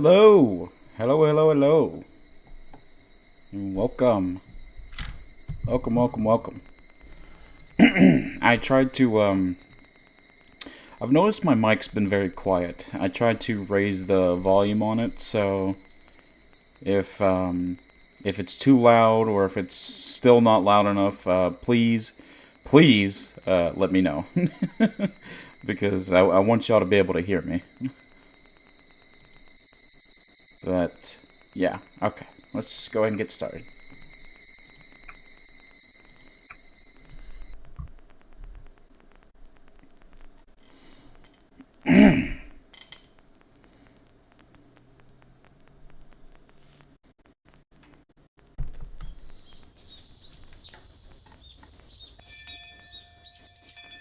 Hello! Hello, hello, hello. And welcome. Welcome, welcome, welcome. I tried to, I've noticed my mic's been very quiet. I tried to raise the volume on it, so if it's too loud or if it's still not loud enough, please, let me know. Because I want y'all to be able to hear me. But, yeah, okay. Let's just go ahead and get started.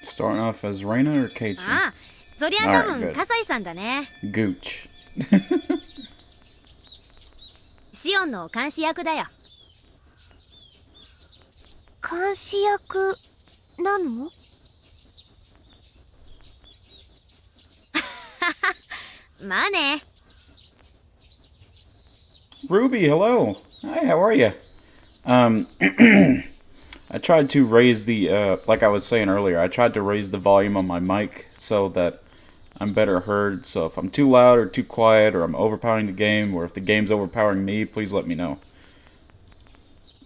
Starting off as Reina or Keiichi? ああ、そりゃ多分葛西さんだね。Gooch. シオンの監視役だよ。監視役なの？まあね。Ruby, hello. Hi, how are you? I tried to raise the, like I was saying earlier, I tried to raise the volume on my mic so that I'm better heard. So if I'm too loud or too quiet or I'm overpowering the game or if the game's overpowering me, please let me know.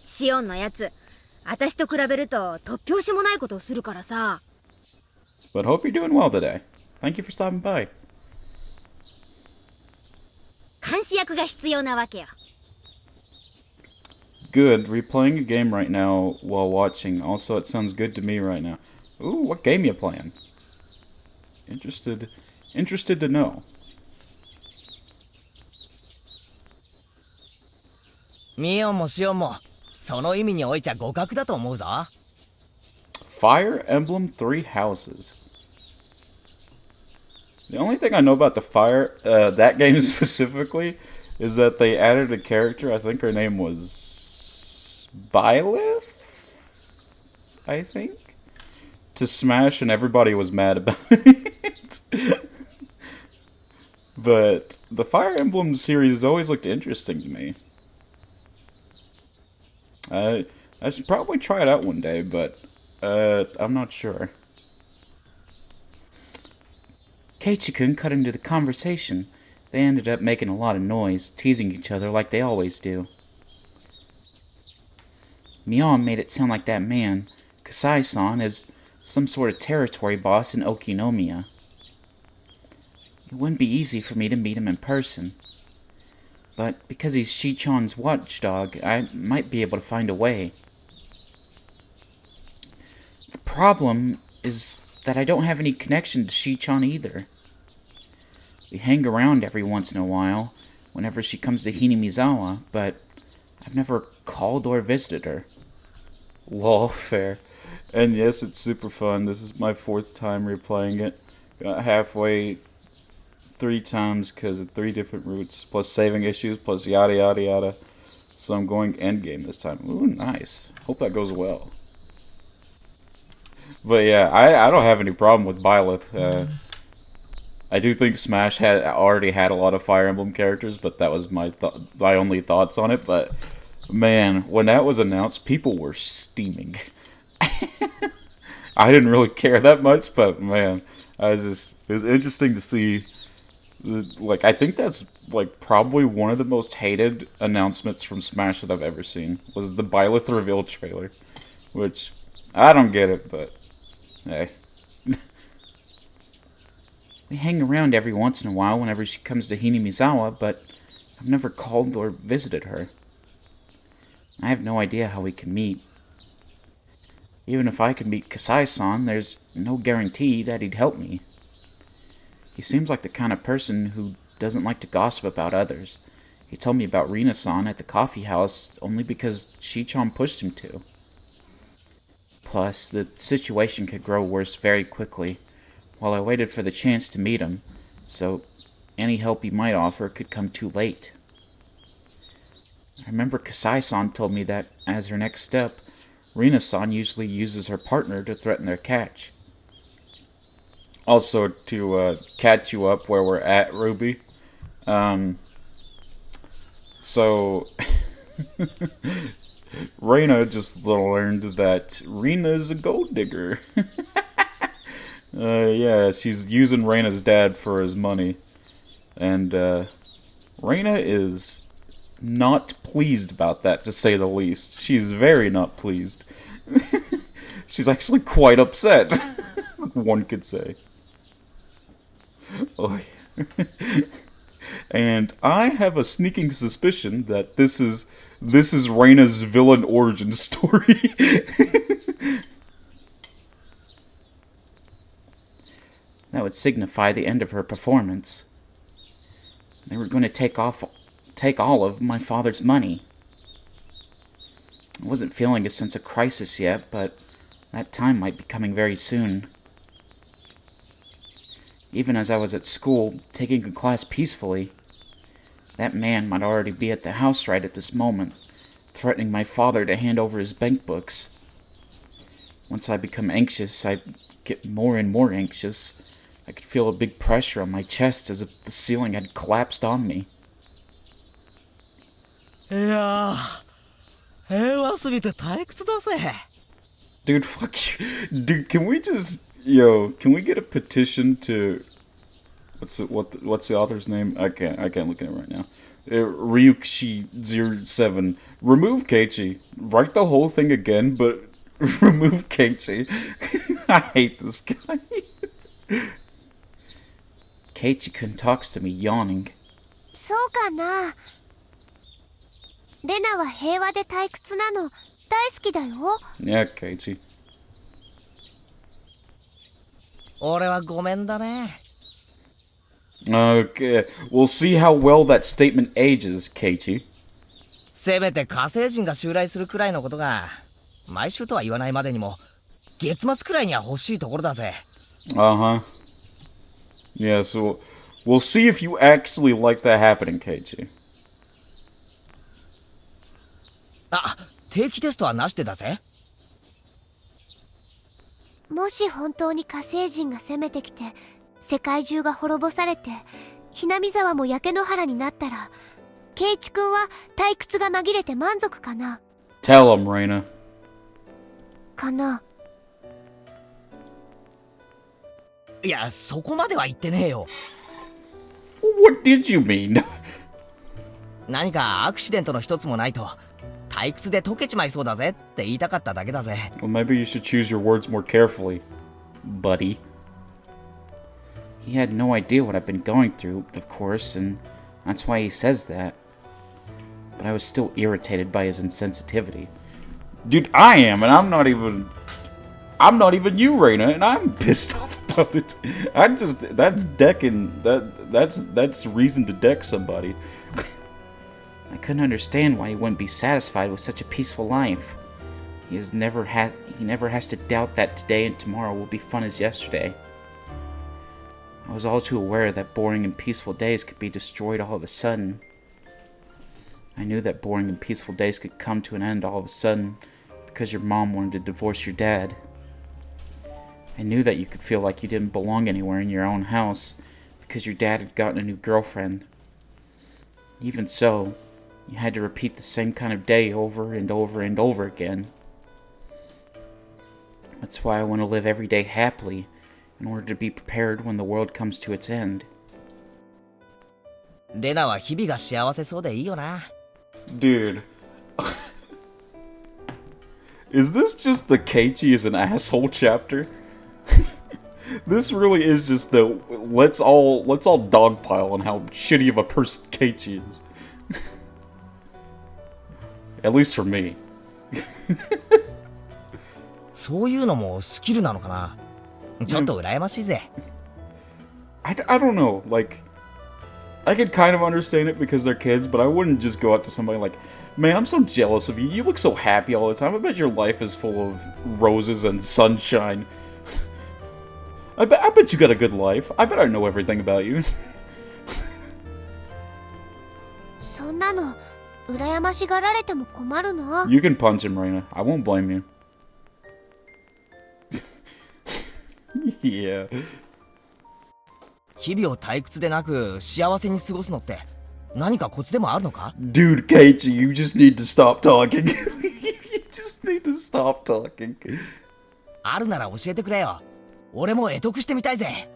シオンのやつ、私と比べると突拍子もないことをするからさ。But hope you're doing well today. Thank you for stopping by. 監視役が必要なわけよ。Good. Replaying a game right now while watching. Also, it sounds good to me right now. Ooh, what game you playing? Interested to know. ミオンもシオンもその意味においちゃ互角だと思うぞ。Fire Emblem Three Houses. The only thing I know about that game specifically, is that they added a character. I think her name was Byleth, I think, to Smash, and everybody was mad about it. But the Fire Emblem series always looked interesting to me. I should probably try it out one day, but I'm not sure. Keiichi-kun cut into the conversation. They ended up making a lot of noise, teasing each other like they always do. Mion made it sound like that man, Kasai-san, is some sort of territory boss in Okinomiya. It wouldn't be easy for me to meet him in person. But because he's Shi-chan's watchdog, I might be able to find a way. The problem is that I don't have any connection to Shi-chan either. We hang around every once in a while, whenever she comes to Hinamizawa, but I've never called or visited her. Lol, fair. And yes, it's super fun. This is my 4th time replaying it. Got halfway 3 times because of 3 different routes, plus saving issues, plus yada yada yada. So I'm going endgame this time. Ooh, nice. Hope that goes well. But yeah, I don't have any problem with Byleth. I do think Smash already had a lot of Fire Emblem characters, but that was my only thoughts on it. But man, when that was announced, people were steaming. I didn't really care that much, but man, it was interesting to see. Like, I think that's like probably one of the most hated announcements from Smash that I've ever seen, was the Byleth reveal trailer, which I don't get it, but hey. We hang around every once in a while whenever she comes to Hinamizawa, but I've never called or visited her. I have no idea how we can meet. Even if I could meet Kasai-san, there's no guarantee that he'd help me. He seems like the kind of person who doesn't like to gossip about others. He told me about Rina-san at the coffee house only because Shi-chan pushed him to. Plus, the situation could grow worse very quickly, while I waited for the chance to meet him, so any help he might offer could come too late. I remember Kasai-san told me that, as her next step, Rina-san usually uses her partner to threaten their catch. Also, to catch you up where we're at, Ruby, So, Reina just learned that Rena is a gold digger. Yeah, she's using Reina's dad for his money. And, Reina is not pleased about that, to say the least. She's very not pleased. She's actually quite upset, one could say. Oh, yeah. And I have a sneaking suspicion that this is Reina's villain origin story. That would signify the end of her performance. They were going to take all of my father's money. I wasn't feeling a sense of crisis yet, but that time might be coming very soon. Even as I was at school, taking a class peacefully, that man might already be at the house right at this moment, threatening my father to hand over his bank books. Once I become anxious, I get more and more anxious. I could feel a big pressure on my chest as if the ceiling had collapsed on me. いやー、平和すぎて退屈だぜ。Dude, fuck you. Dude, can we get a petition to what's the author's name? I can't look at it right now. Ryukishi07. Remove Keiichi. Write the whole thing again, but remove Keiichi. I hate this guy. Keiichi-kun talks to me, yawning. そうかな。レナは平和で退屈なの大好きだよ。Yeah, Keiichi. 俺はごめんだね。Okay, we'll see how well that statement ages, Keiichi. せめて火星人が襲来するくらいのことが、毎週とは言わないまでにも、月末くらいには欲しいところだぜ。Uh-huh. Yeah, so we'll see if you actually like that happening, Keiichi. あ、定期テストはなしでだぜ。もし本当に火星人が攻めてきて世界中が滅ぼされてひなみ沢も焼け野原になったらケイチ君は退屈が紛れて満足かな。 Tell him, Reina. かな。いや、そこまでは言ってねえよ。What did you mean? 何かアクシデントの一つもないと退屈で溶けちまいそうだぜって言いたかっただけだぜ。Well, maybe you should choose your words more carefully, buddy. He had no idea what I've been going through, of course, and that's why he says that. But I was still irritated by his insensitivity. Dude, I am, and I'm not even you, Reina, and I'm pissed off about it. That's reason to deck somebody. I couldn't understand why he wouldn't be satisfied with such a peaceful life. He never has to doubt that today and tomorrow will be fun as yesterday. I was all too aware that boring and peaceful days could be destroyed all of a sudden. I knew that boring and peaceful days could come to an end all of a sudden because your mom wanted to divorce your dad. I knew that you could feel like you didn't belong anywhere in your own house because your dad had gotten a new girlfriend. Even so, you had to repeat the same kind of day over and over and over again. That's why I want to live every day happily, in order to be prepared when the world comes to its end. レナは日々が幸せそうでいいよな。Dude. Is this just the Keiichi is an asshole chapter? This really is just the let's all dogpile on how shitty of a person Keiichi is. At least for me. そういうのもスキルなのかな。ちょっと羨ましいぜ。I don't know, like, I could kind of understand it because they're kids, but I wouldn't just go out to somebody like, man, I'm so jealous of you. You look so happy all the time. I bet your life is full of roses and sunshine. I bet you got a good life. I bet I know everything about you. そんなの羨ましがられても困るの。 You can punch him, Reina. I won't blame you. Yeah. 日々を退屈でなく幸せに過ごすのって何かコツでもあるのか？ Dude, Keiichi, you just need to stop talking. You just need to stop talking. あるなら教えてくれよ。俺も会得してみたいぜ。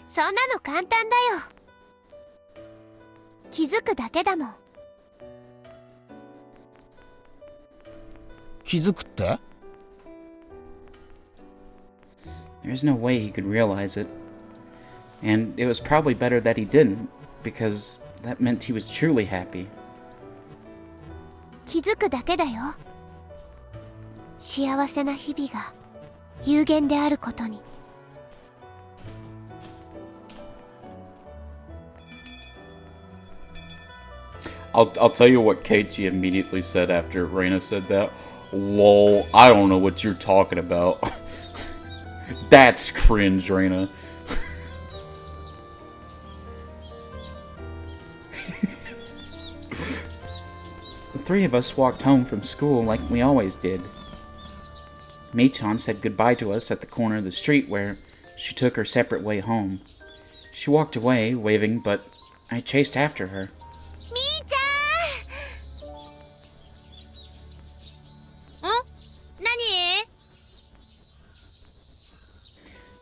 そんなの簡単だよ。気づくだけだもん。気づくって？ There's no way he could realize it. And it was probably better that he didn't, because that meant he was truly happy. 気づくだけだよ。幸せな日々が有限であることに。I'll tell you what Keiichi immediately said after Reina said that. Lol, I don't know what you're talking about. That's cringe, Reina. The three of us walked home from school like we always did. Mei-chan said goodbye to us at the corner of the street where she took her separate way home. She walked away, waving, but I chased after her. みーちゃん。ん？何？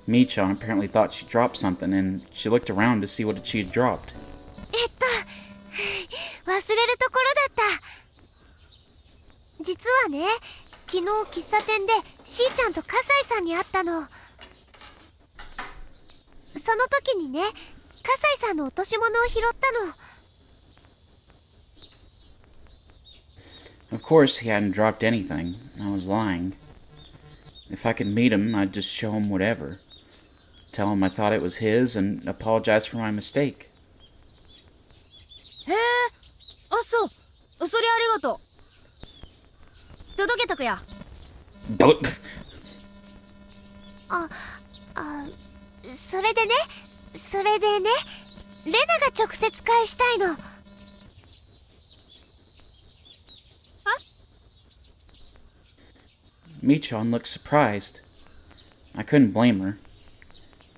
Mei-chan apparently thought she dropped something, and she looked around to see what she had dropped. 忘れるところだった。実はね、昨日喫茶店でしーちゃんと笠井さんに会ったの。その時にね、笠井さんの落とし物を拾ったの。Of course, he hadn't dropped anything. I was lying. If I could meet him, I'd just show him whatever. Tell him I thought it was his and apologize for my mistake. へえ、あ、そう。それありがとう。届けとくよ。それでね、レナが直接返したいの。Mei-chan looked surprised. I couldn't blame her.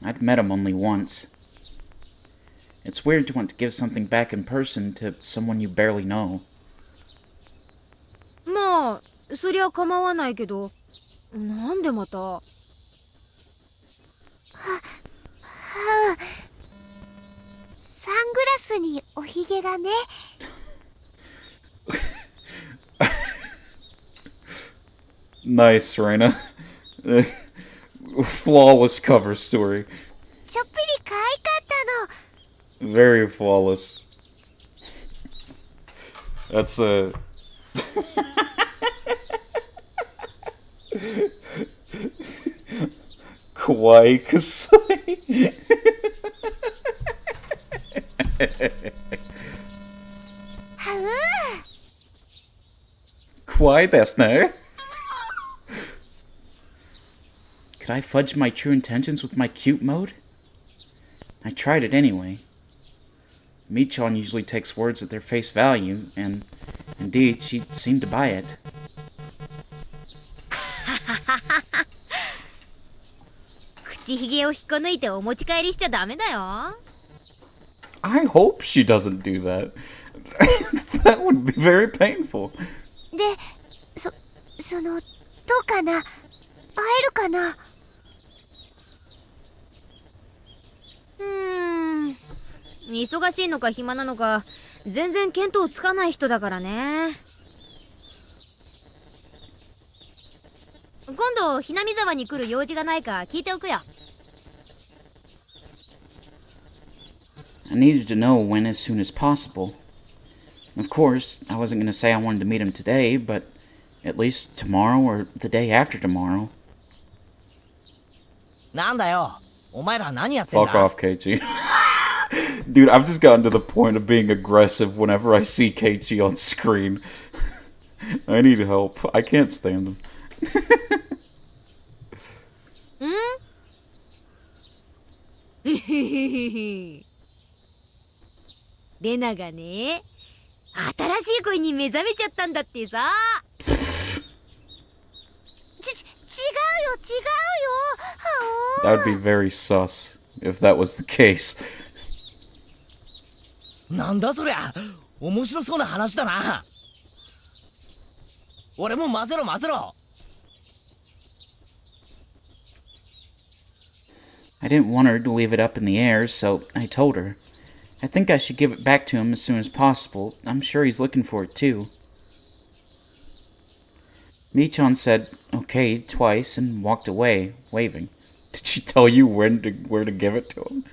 I'd met him only once. It's weird to want to give something back in person to someone you barely know. まあ、そりゃ構わないけど、なんでまた。サングラスにおひげがね。Nice, Reina. Flawless cover story. ちょっぴり可愛かったの。 Very flawless. That's a... Kawaii Kasai. Kawaii desu ne. Could I fudge my true intentions with my cute mode? I tried it anyway. Mei-chan usually takes words at their face value, and indeed, she seemed to buy it. 口ひげを引っこ抜いてお持ち帰りしちゃダメだよ。I hope she doesn't do that. That would be very painful. で、どうかな？会えるかな？忙しいのか暇なのか全然見当つかない人だからね。今度ひなみ沢に来る用事がないか聞いておくよ。I needed to know when as soon as possible. Of course, I wasn't going to say I wanted to meet him today, but at least tomorrow or the day after tomorrow. なんだよ、お前ら何やってん Fuck だ？ off, Keiichi. Dude, I've just gotten to the point of being aggressive whenever I see Keiichi on screen. I need help. I can't stand him. レナがね、新しい恋に目覚めちゃったんだってさ。違うよ。That would be very sus. if that was the case. なんだそりゃ、面白そうな話だな。俺も混ぜろ混ぜろ。I didn't want her to leave it up in the air, so I told her. I think I should give it back to him as soon as possible. I'm sure he's looking for it too. Michan said okay twice and walked away, waving. Did she tell you where to give it to him?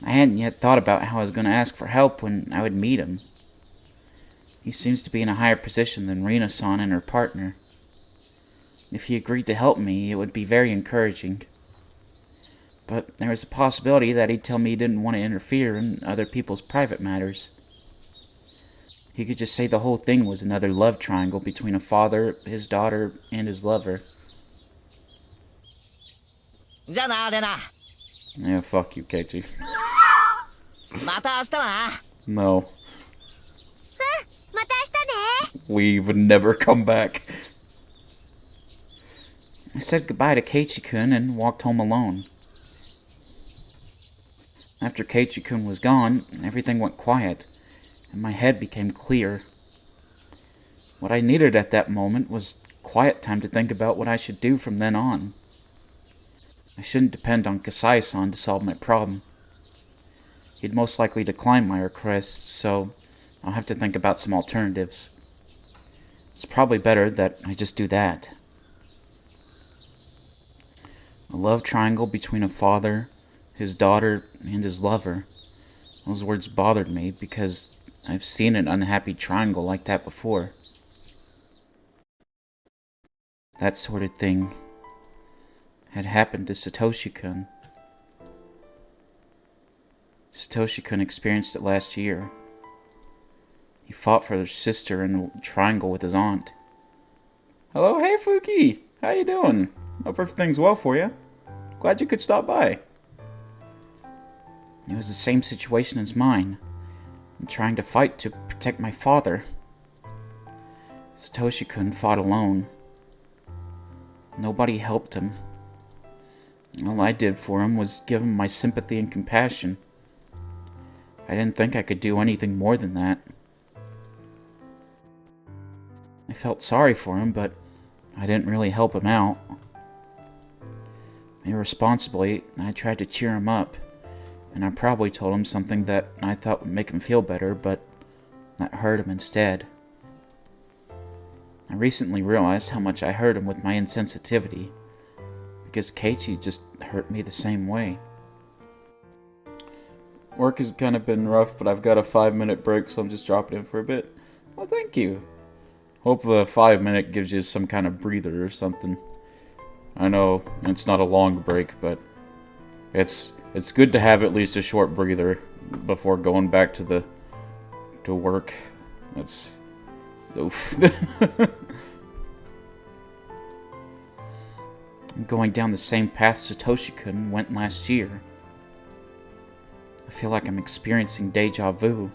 I hadn't yet thought about how I was going to ask for help when I would meet him. He seems to be in a higher position than Rina-san and her partner. If he agreed to help me, it would be very encouraging. But there was a possibility that he'd tell me he didn't want to interfere in other people's private matters. He could just say the whole thing was another love triangle between a father, his daughter, and his lover. じゃあな、レナ。Yeah, fuck you, Keiichi. また明日な。No. また明日ね。 We would never come back. I said goodbye to Keiichi-kun and walked home alone. After Keiichi-kun was gone, everything went quiet, and my head became clear. What I needed at that moment was quiet time to think about what I should do from then on. I shouldn't depend on Kasai-san to solve my problem. He'd most likely decline my request, so I'll have to think about some alternatives. It's probably better that I just do that. A love triangle between a father, his daughter, and his lover. Those words bothered me because I've seen an unhappy triangle like that before. That sort of thing had happened to Satoshi-kun. Satoshi-kun experienced it last year. He fought for his sister in a triangle with his aunt. Hello, hey Fuki! How you doing? Hope everything's well for you. Glad you could stop by. It was the same situation as mine. I'm trying to fight to protect my father. Satoshi-kun fought alone. Nobody helped him. All I did for him was give him my sympathy and compassion. I didn't think I could do anything more than that. I felt sorry for him, but I didn't really help him out. Irresponsibly, I tried to cheer him up, and I probably told him something that I thought would make him feel better, but that hurt him instead. I recently realized how much I hurt him with my insensitivity, because Keiichi just hurt me the same way. Work has kind of been rough, but I've got a 5-minute break, so I'm just dropping in for a bit. Well, thank you. Hope the 5-minute gives you some kind of breather or something. I know it's not a long break, but it's good to have at least a short breather before going back to work. That's oof. I'm going down the same path Satoshi-kun went last year. I feel like I'm experiencing deja vu,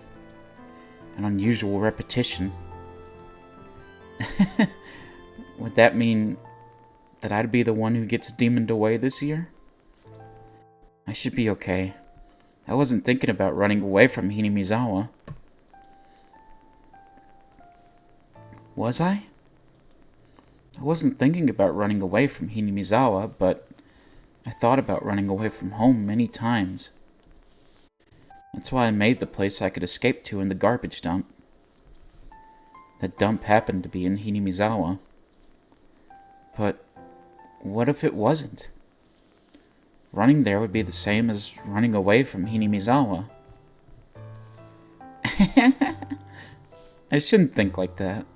an unusual repetition. Would that mean that I'd be the one who gets demoned away this year? I should be okay. I wasn't thinking about running away from Hinamizawa. Was I? I wasn't thinking about running away from Hinamizawa, but I thought about running away from home many times. That's why I made the place I could escape to in the garbage dump. The dump happened to be in Hinamizawa. But what if it wasn't? Running there would be the same as running away from Hinamizawa. I shouldn't think like that.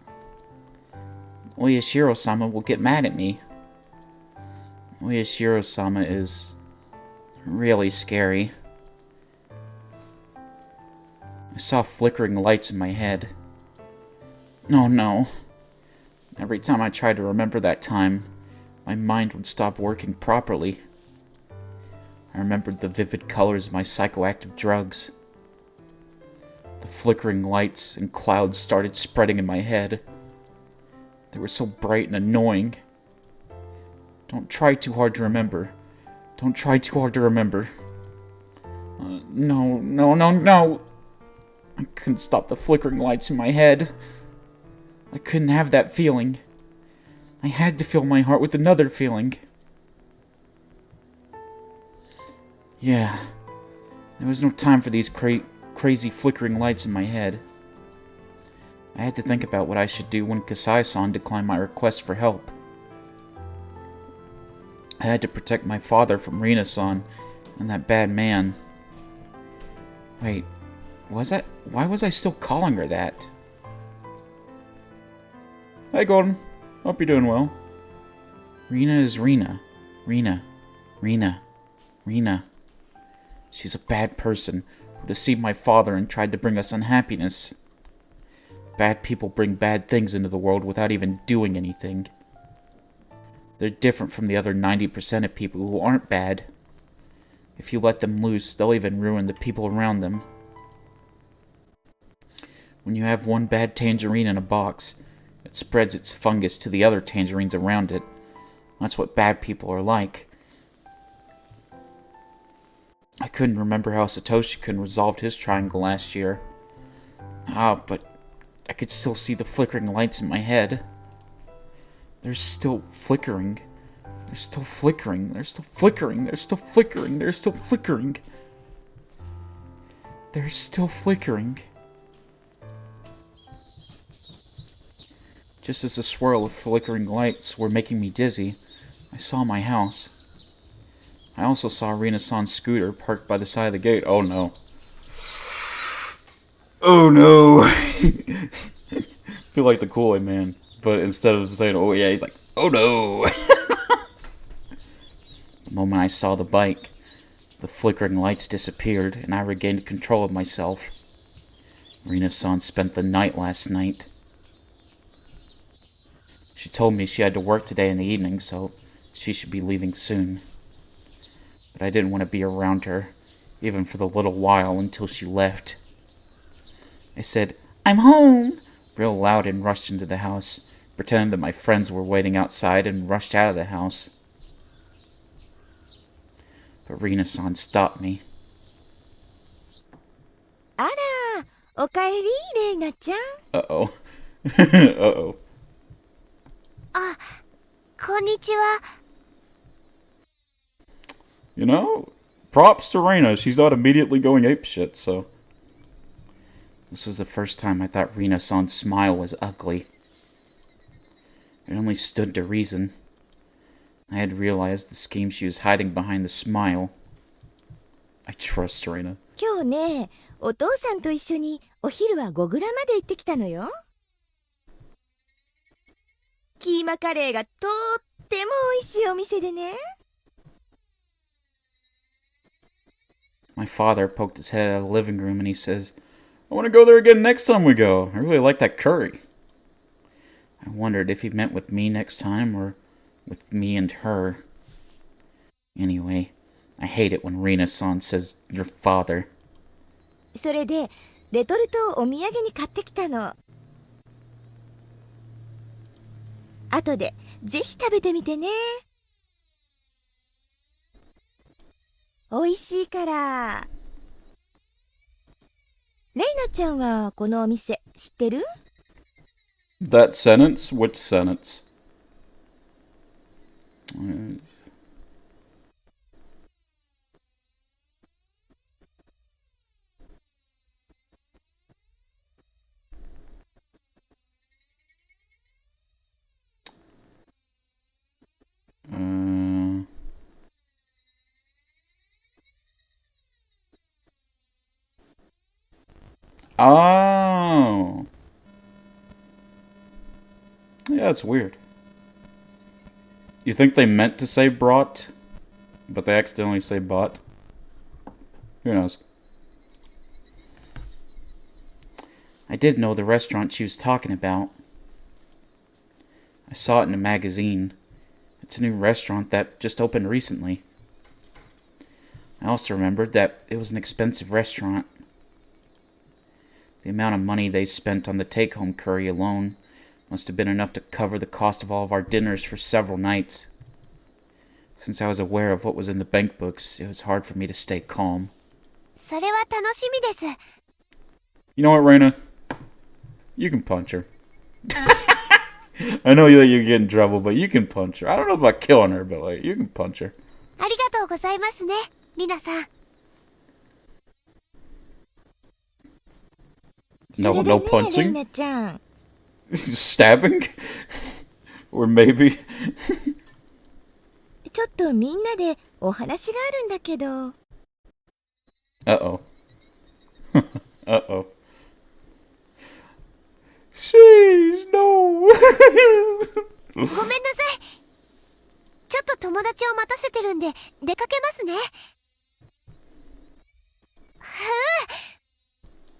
Oyashiro-sama will get mad at me. Oyashiro-sama is really scary. I saw flickering lights in my head. Oh no. Every time I tried to remember that time, my mind would stop working properly. I remembered the vivid colors of my psychoactive drugs. The flickering lights and clouds started spreading in my head. They were so bright and annoying. Don't try too hard to remember. Don't try too hard to remember. No, no, no, no! I couldn't stop the flickering lights in my head. I couldn't have that feeling. I had to fill my heart with another feeling. Yeah, there was no time for these crazy flickering lights in my head. I had to think about what I should do when Kasai-san declined my request for help. I had to protect my father from Rina-san and that bad man. Wait, why was I still calling her that? Hey Gordon, hope you're doing well. Rina is Rina. Rina. She's a bad person who deceived my father and tried to bring us unhappiness. Bad people bring bad things into the world without even doing anything. They're different from the other 90% of people who aren't bad. If you let them loose, they'll even ruin the people around them. When you have one bad tangerine in a box, it spreads its fungus to the other tangerines around it. That's what bad people are like. I couldn't remember how Satoshi-kun resolved his triangle last year. But I could still see the flickering lights in my head. They're still flickering. They're still flickering. They're still flickering. They're still flickering. They're still flickering. They're still flickering. Just as the swirl of flickering lights were making me dizzy, I saw my house. I also saw Rina-san's scooter parked by the side of the gate. Oh no. Oh no. I feel like the Kool-Aid man, but instead of saying, oh yeah, he's like, oh no. The moment I saw the bike, the flickering lights disappeared, and I regained control of myself. Rina-san spent the night last night. She told me she had to work today in the evening, so she should be leaving soon. But I didn't want to be around her, even for the little while until she left. I said, "I'm home!" real loud and rushed into the house, pretending that my friends were waiting outside and rushed out of the house. But Rina-san stopped me. あら、おかえり、レイナちゃん。Uh-oh. Uh-oh. あ、こんにちは。You know, props to Rina. She's not immediately going apeshit, so... This was the first time I thought Rina-san's smile was ugly. It only stood to reason. I had realized the scheme she was hiding behind the smile. I trust Rina. 今日ね、お父さんと一緒にお昼は5グラまで行ってきたのよ。キーマカレーがとっても美味しいお店でね。My father poked his head out of the living room and he says, I want to go there again next time we go. I really like that curry. I wondered if he meant with me next time or with me and her. Anyway, I hate it when Rina-san says, your father. それで、レトルトをお土産に買ってきたの。後でぜひ食べてみてね。美味しいから。レイナちゃんはこのお店知ってる？ That sentence? Which sentence? Oh. Yeah, it's weird. You think they meant to say brought, but they accidentally say bought? Who knows? I did know the restaurant she was talking about. I saw it in a magazine. It's a new restaurant that just opened recently. I also remembered that it was an expensive restaurant. The amount of money they spent on the take-home curry alone must have been enough to cover the cost of all of our dinners for several nights. Since I was aware of what was in the bank books, it was hard for me to stay calm. それは楽しみです。 You know what, Raina? You can punch her. I know that you get in trouble, but you can punch her. I don't know about killing her, but like, you can punch her. ありがとうございますね、リナさん。 No, それで no ね、レイ punching? ナちゃん。 Stabbing? Or maybe? ちょっとみんなでお話があるんだけど。Uh-oh. Uh-oh. Jeez, no! ごめんなさい。ちょっと友達を待たせてるんで出かけますね。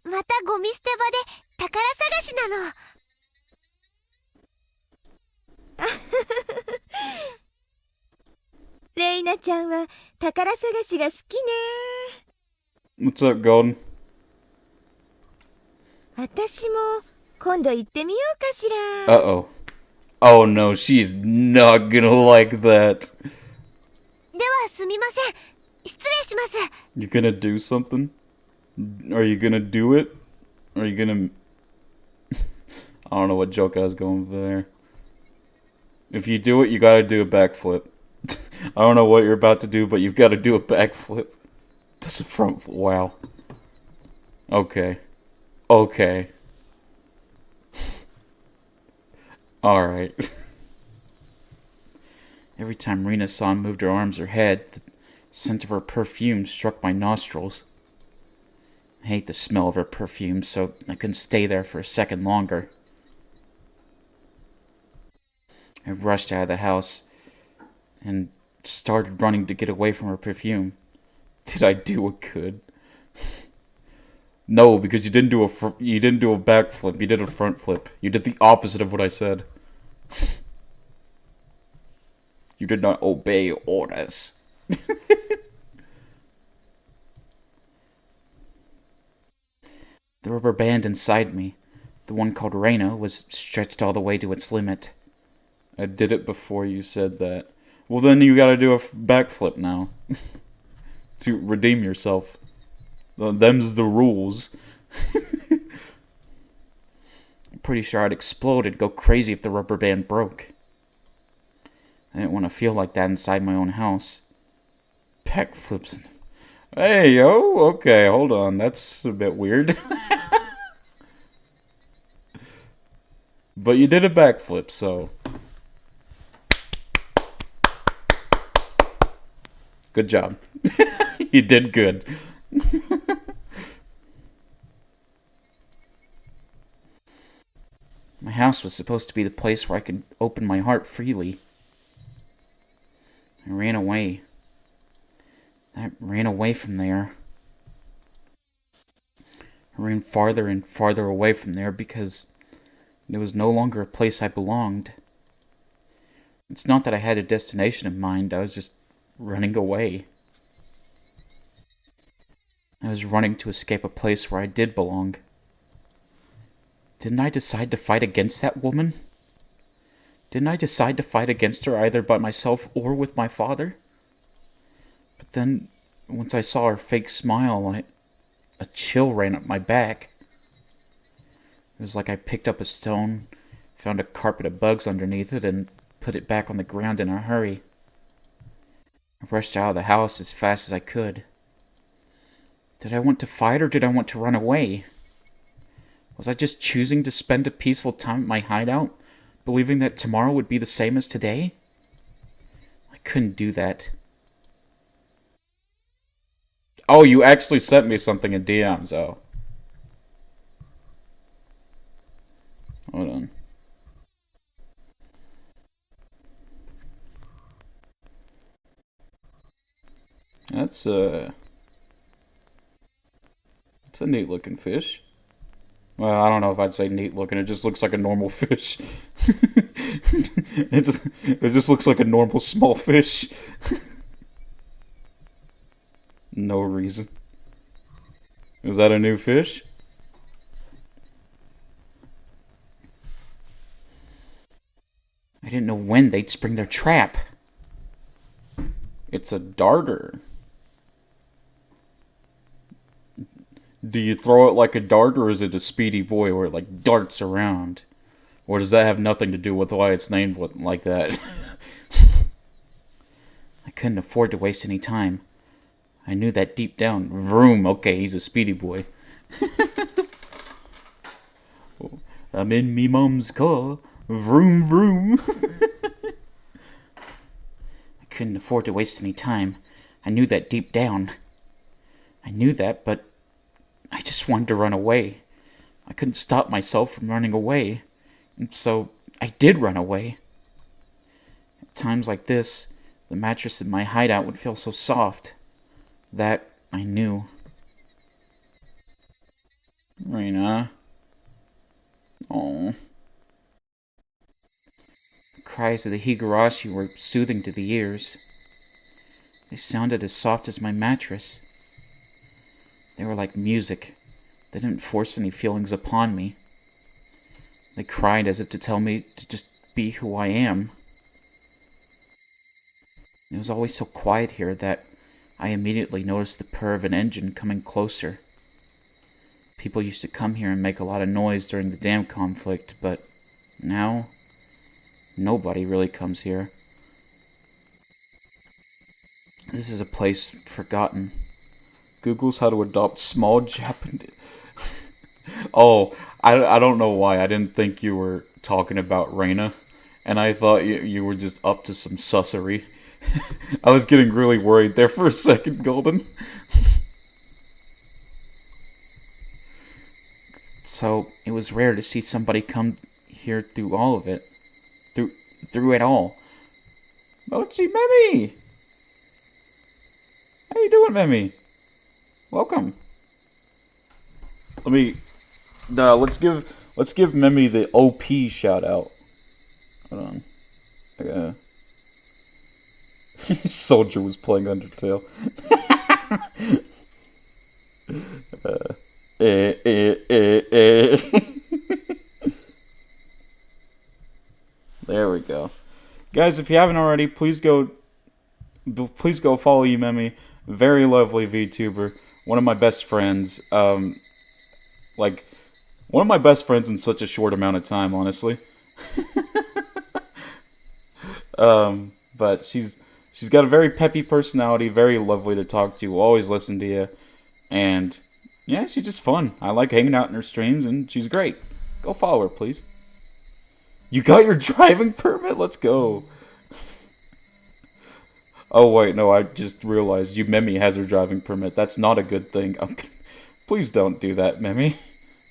またゴミ捨て場で宝探しなの。レイナちゃんは宝探しが好きね。 What's up, Golden? 私も今度行ってみようかしら。 Uh-oh. Oh no, she's not gonna like that. ではすみません。失礼します。 You're gonna do something? Are you gonna do it? Are you gonna... I don't know what joke I was going for there. If you do it, you gotta do a backflip. I don't know what you're about to do, but you've gotta do a backflip. That's a front flip. Wow. Okay. Okay. Alright. Every time Rina-san moved her arms or head, the scent of her perfume struck my nostrils. I hate the smell of her perfume, so I couldn't stay there for a second longer. I rushed out of the house and started running to get away from her perfume. Did I do what good? No, because you didn't do a backflip. You did a front flip. You did the opposite of what I said. You did not obey orders. The rubber band inside me, the one called Reina, was stretched all the way to its limit. I did it before you said that. Well, then you gotta do a backflip now. To redeem yourself. Them's the rules. I'm pretty sure I'd explode and go crazy if the rubber band broke. I didn't want to feel like that inside my own house. Backflips. Hey, yo, okay, hold on. That's a bit weird. But you did a backflip, so... Good job. You did good. My house was supposed to be the place where I could open my heart freely. I ran away. I ran away from there. I ran farther and farther away from there because it was no longer a place I belonged. It's not that I had a destination in mind, I was just running away. I was running to escape a place where I did belong. Didn't I decide to fight against that woman? Didn't I decide to fight against her either by myself or with my father? But then, once I saw her fake smile, a chill ran up my back. It was like I picked up a stone, found a carpet of bugs underneath it, and put it back on the ground in a hurry. I rushed out of the house as fast as I could. Did I want to fight or did I want to run away? Was I just choosing to spend a peaceful time at my hideout, believing that tomorrow would be the same as today? I couldn't do that. Oh, you actually sent me something in DMs, oh. Hold on. That's a neat looking fish. Well, I don't know if I'd say neat looking, it just looks like a normal fish. It just looks like a normal small fish. No reason. Is that a new fish? I didn't know when they'd spring their trap. It's a darter. Do you throw it like a dart, or is it a speedy boy where it like darts around? Or does that have nothing to do with why it's named like that? I couldn't afford to waste any time. I knew that deep down. Vroom, okay, he's a speedy boy. I'm in me mom's car. Vroom, vroom. I couldn't afford to waste any time. I knew that deep down. I knew that, but I just wanted to run away. I couldn't stop myself from running away. And so I did run away. At times like this, the mattress in my hideout would feel so soft. That I knew. Reina. Oh. The cries of the Higurashi were soothing to the ears. They sounded as soft as my mattress. They were like music. They didn't force any feelings upon me. They cried as if to tell me to just be who I am. It was always so quiet here that I immediately noticed the purr of an engine coming closer. People used to come here and make a lot of noise during the dam conflict, but now, nobody really comes here. This is a place forgotten. Google's how to adopt small Japanese... Oh, I don't know why. I didn't think you were talking about Reina, and I thought you were just up to some sussery. I was getting really worried there for a second, Golden. So, it was rare to see somebody come here through all of it. Through it all. Mochi Memi! How you doing, Memi? Welcome. Let's give Memi the OP shout out. Hold on. Soldier was playing Undertale. There we go. Guys, if you haven't already, please go follow Yumemi. Very lovely VTuber. One of my best friends. One of my best friends in such a short amount of time, honestly. But she's got a very peppy personality, very lovely to talk to, will always listen to you, and yeah, she's just fun. I like hanging out in her streams, and she's great. Go follow her, please. You got your driving permit? Let's go. Oh wait, no, I just realized Memi has her driving permit. That's not a good thing. Please don't do that, Memi.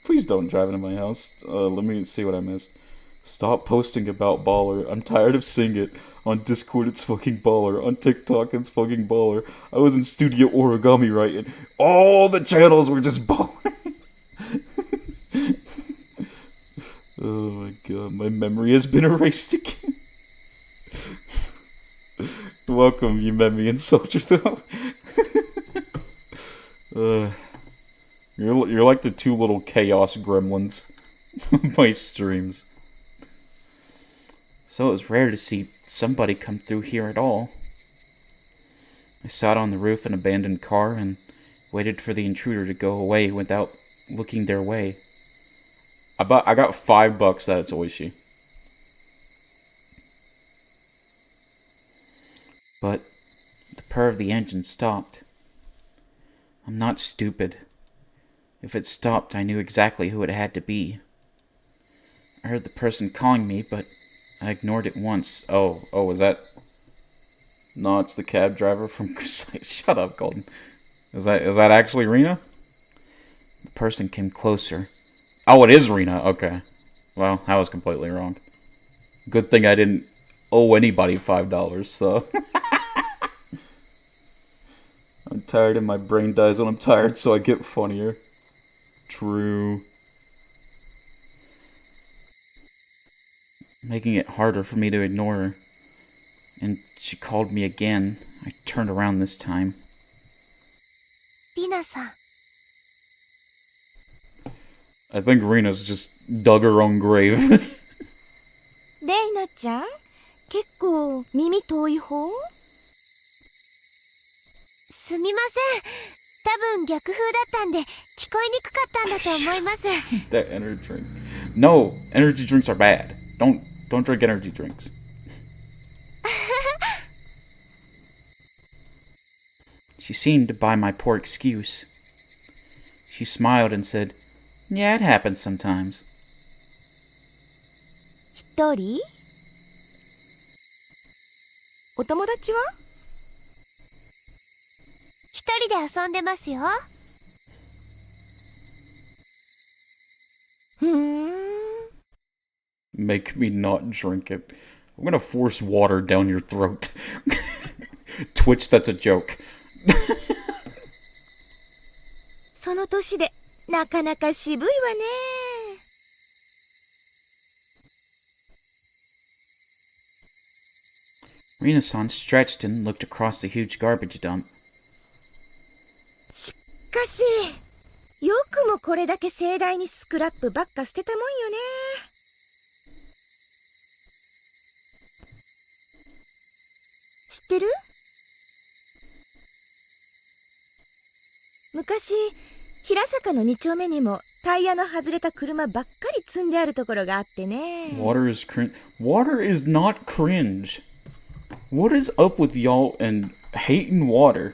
Please don't drive into my house. Let me see what I missed. Stop posting about Baller. I'm tired of seeing it. On Discord, it's fucking Baller. On TikTok, it's fucking Baller. I was in Studio Origami, right? And all the channels were just Baller. Oh my god, my memory has been erased again. Welcome, Yumemi and Soldier, though. You're like the two little chaos gremlins on my streams. So it was rare to see somebody come through here at all. I sat on the roof of an abandoned car and waited for the intruder to go away without looking their way. I got $5 that it's Oishi. But the purr of the engine stopped. I'm not stupid. If it stopped, I knew exactly who it had to be. I heard the person calling me, but I ignored it once. Oh, was that... No, it's the cab driver from... Shut up, Golden. Is that actually Rena? The person came closer. Oh, it is Rena. Okay. Well, I was completely wrong. Good thing I didn't owe anybody $5, so... I'm tired and my brain dies when I'm tired, so I get funnier. True. Making it harder for me to ignore her. And she called me again. I turned around this time. Rina-san. I think Rena's just dug her own grave. レイナちゃん、結構耳遠い方？すみません。多分逆風だったんで聞こえにくかったんだと思います。That energy drink. No, energy drinks are bad. Don't drink energy drinks. She seemed to buy my poor excuse. She smiled and said, "Yeah, it happens sometimes." 一人？お友達は？一人で遊んでますよ。ふーん。Make me not drink it. I'm gonna force water down your throat. Twitch, that's a joke. その年でなかなか渋いわね。Rena-san stretched and looked across the huge garbage dump. しかし、よくもこれだけ盛大にスクラップばっか捨てたもんよね。知ってる？昔、平坂の2丁目にもタイヤの外れた車ばっかり積んであるところがあってね。Water is cringe. Water is not cringe. What is up with y'all and hating water?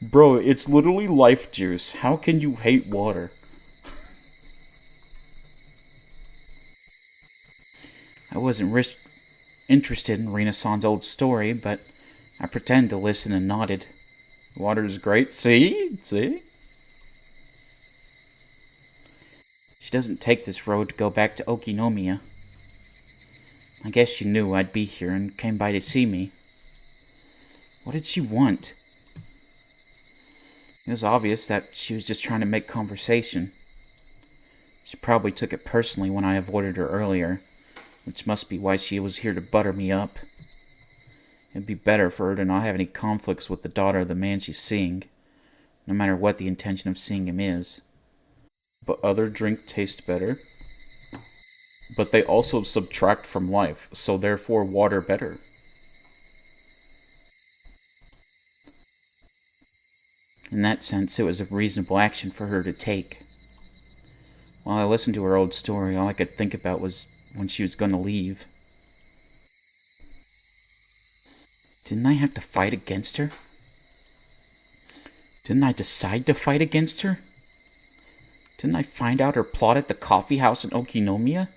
Bro, it's literally life juice. How can you hate water? I wasn't interested in Rena-san's old story, but I pretended to listen and nodded. Water is great. See? See? She doesn't take this road to go back to Okinomiya. I guess she knew I'd be here and came by to see me. What did she want? It was obvious that she was just trying to make conversation. She probably took it personally when I avoided her earlier, which must be why she was here to butter me up. It'd be better for her to not have any conflicts with the daughter of the man she's seeing, no matter what the intention of seeing him is. But other drink taste better. But they also subtract from life, so therefore water better. In that sense, it was a reasonable action for her to take. While I listened to her old story, all I could think about was when she was going to leave. Didn't I have to fight against her? Didn't I decide to fight against her? Didn't I find out her plot at the coffee house in Okinomiya?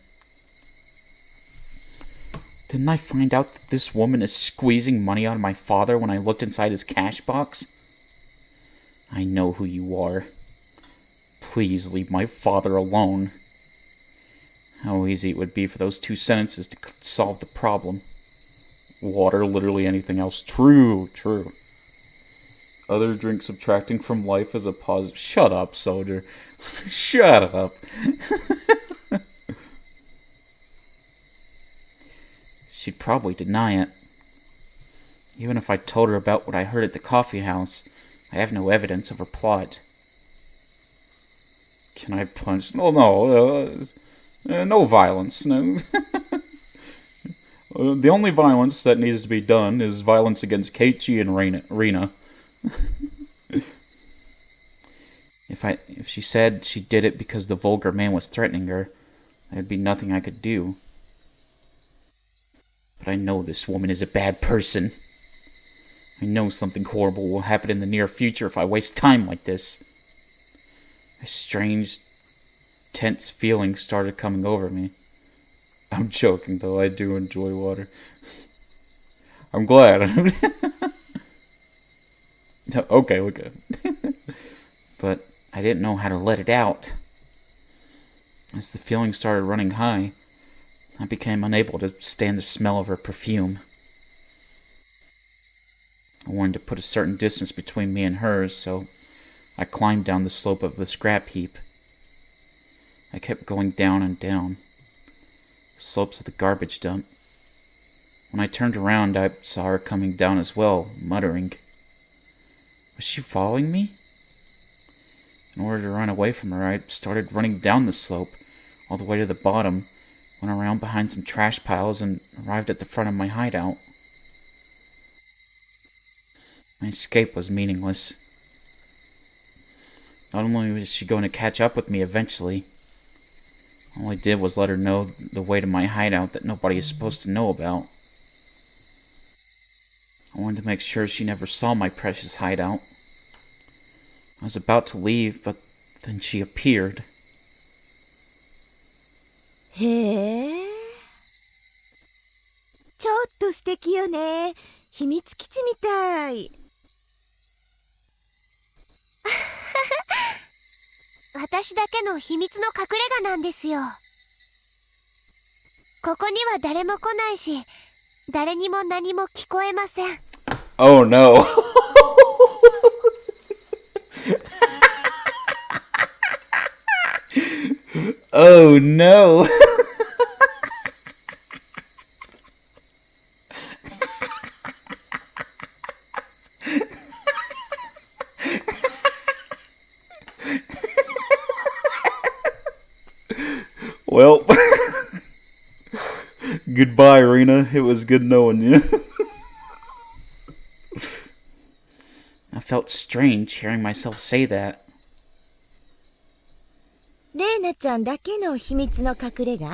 Didn't I find out that this woman is squeezing money out of my father when I looked inside his cash box? I know who you are. Please leave my father alone. How easy it would be for those two sentences to solve the problem. Water, literally anything else. True. Other drink subtracting from life as a positive. Shut up, soldier. Shut up. She'd probably deny it. Even if I told her about what I heard at the coffee house, I have no evidence of her plot. Can I punch? Oh, no. No violence. No. The only violence that needs to be done is violence against Keiichi and Rina. If she said she did it because the vulgar man was threatening her, there'd be nothing I could do. But I know this woman is a bad person. I know something horrible will happen in the near future if I waste time like this. A strange, tense feeling started coming over me. I'm joking, though. I do enjoy water. I'm glad. Okay. But I didn't know how to let it out. As the feeling started running high, I became unable to stand the smell of her perfume. I wanted to put a certain distance between me and hers, so I climbed down the slope of the scrap heap. I kept going down and down. The slopes of the garbage dump. When I turned around, I saw her coming down as well, muttering. Was she following me? In order to run away from her, I started running down the slope, all the way to the bottom, went around behind some trash piles, and arrived at the front of my hideout. My escape was meaningless. Not only was she going to catch up with me eventually, all I did was let her know the way to my hideout that nobody is supposed to know about. I wanted to make sure she never saw my precious hideout. I was about to leave, but then she appeared. へえ。ちょっと素敵よね。秘密基地みたい。私だけの秘密の隠れ家なんですよ。ここには誰も来ないし、誰にも何も聞こえません。Oh no. Oh no. Well, goodbye, Rena. It was good knowing you. I felt strange hearing myself say that. レイナちゃんだけの秘密の隠れ家？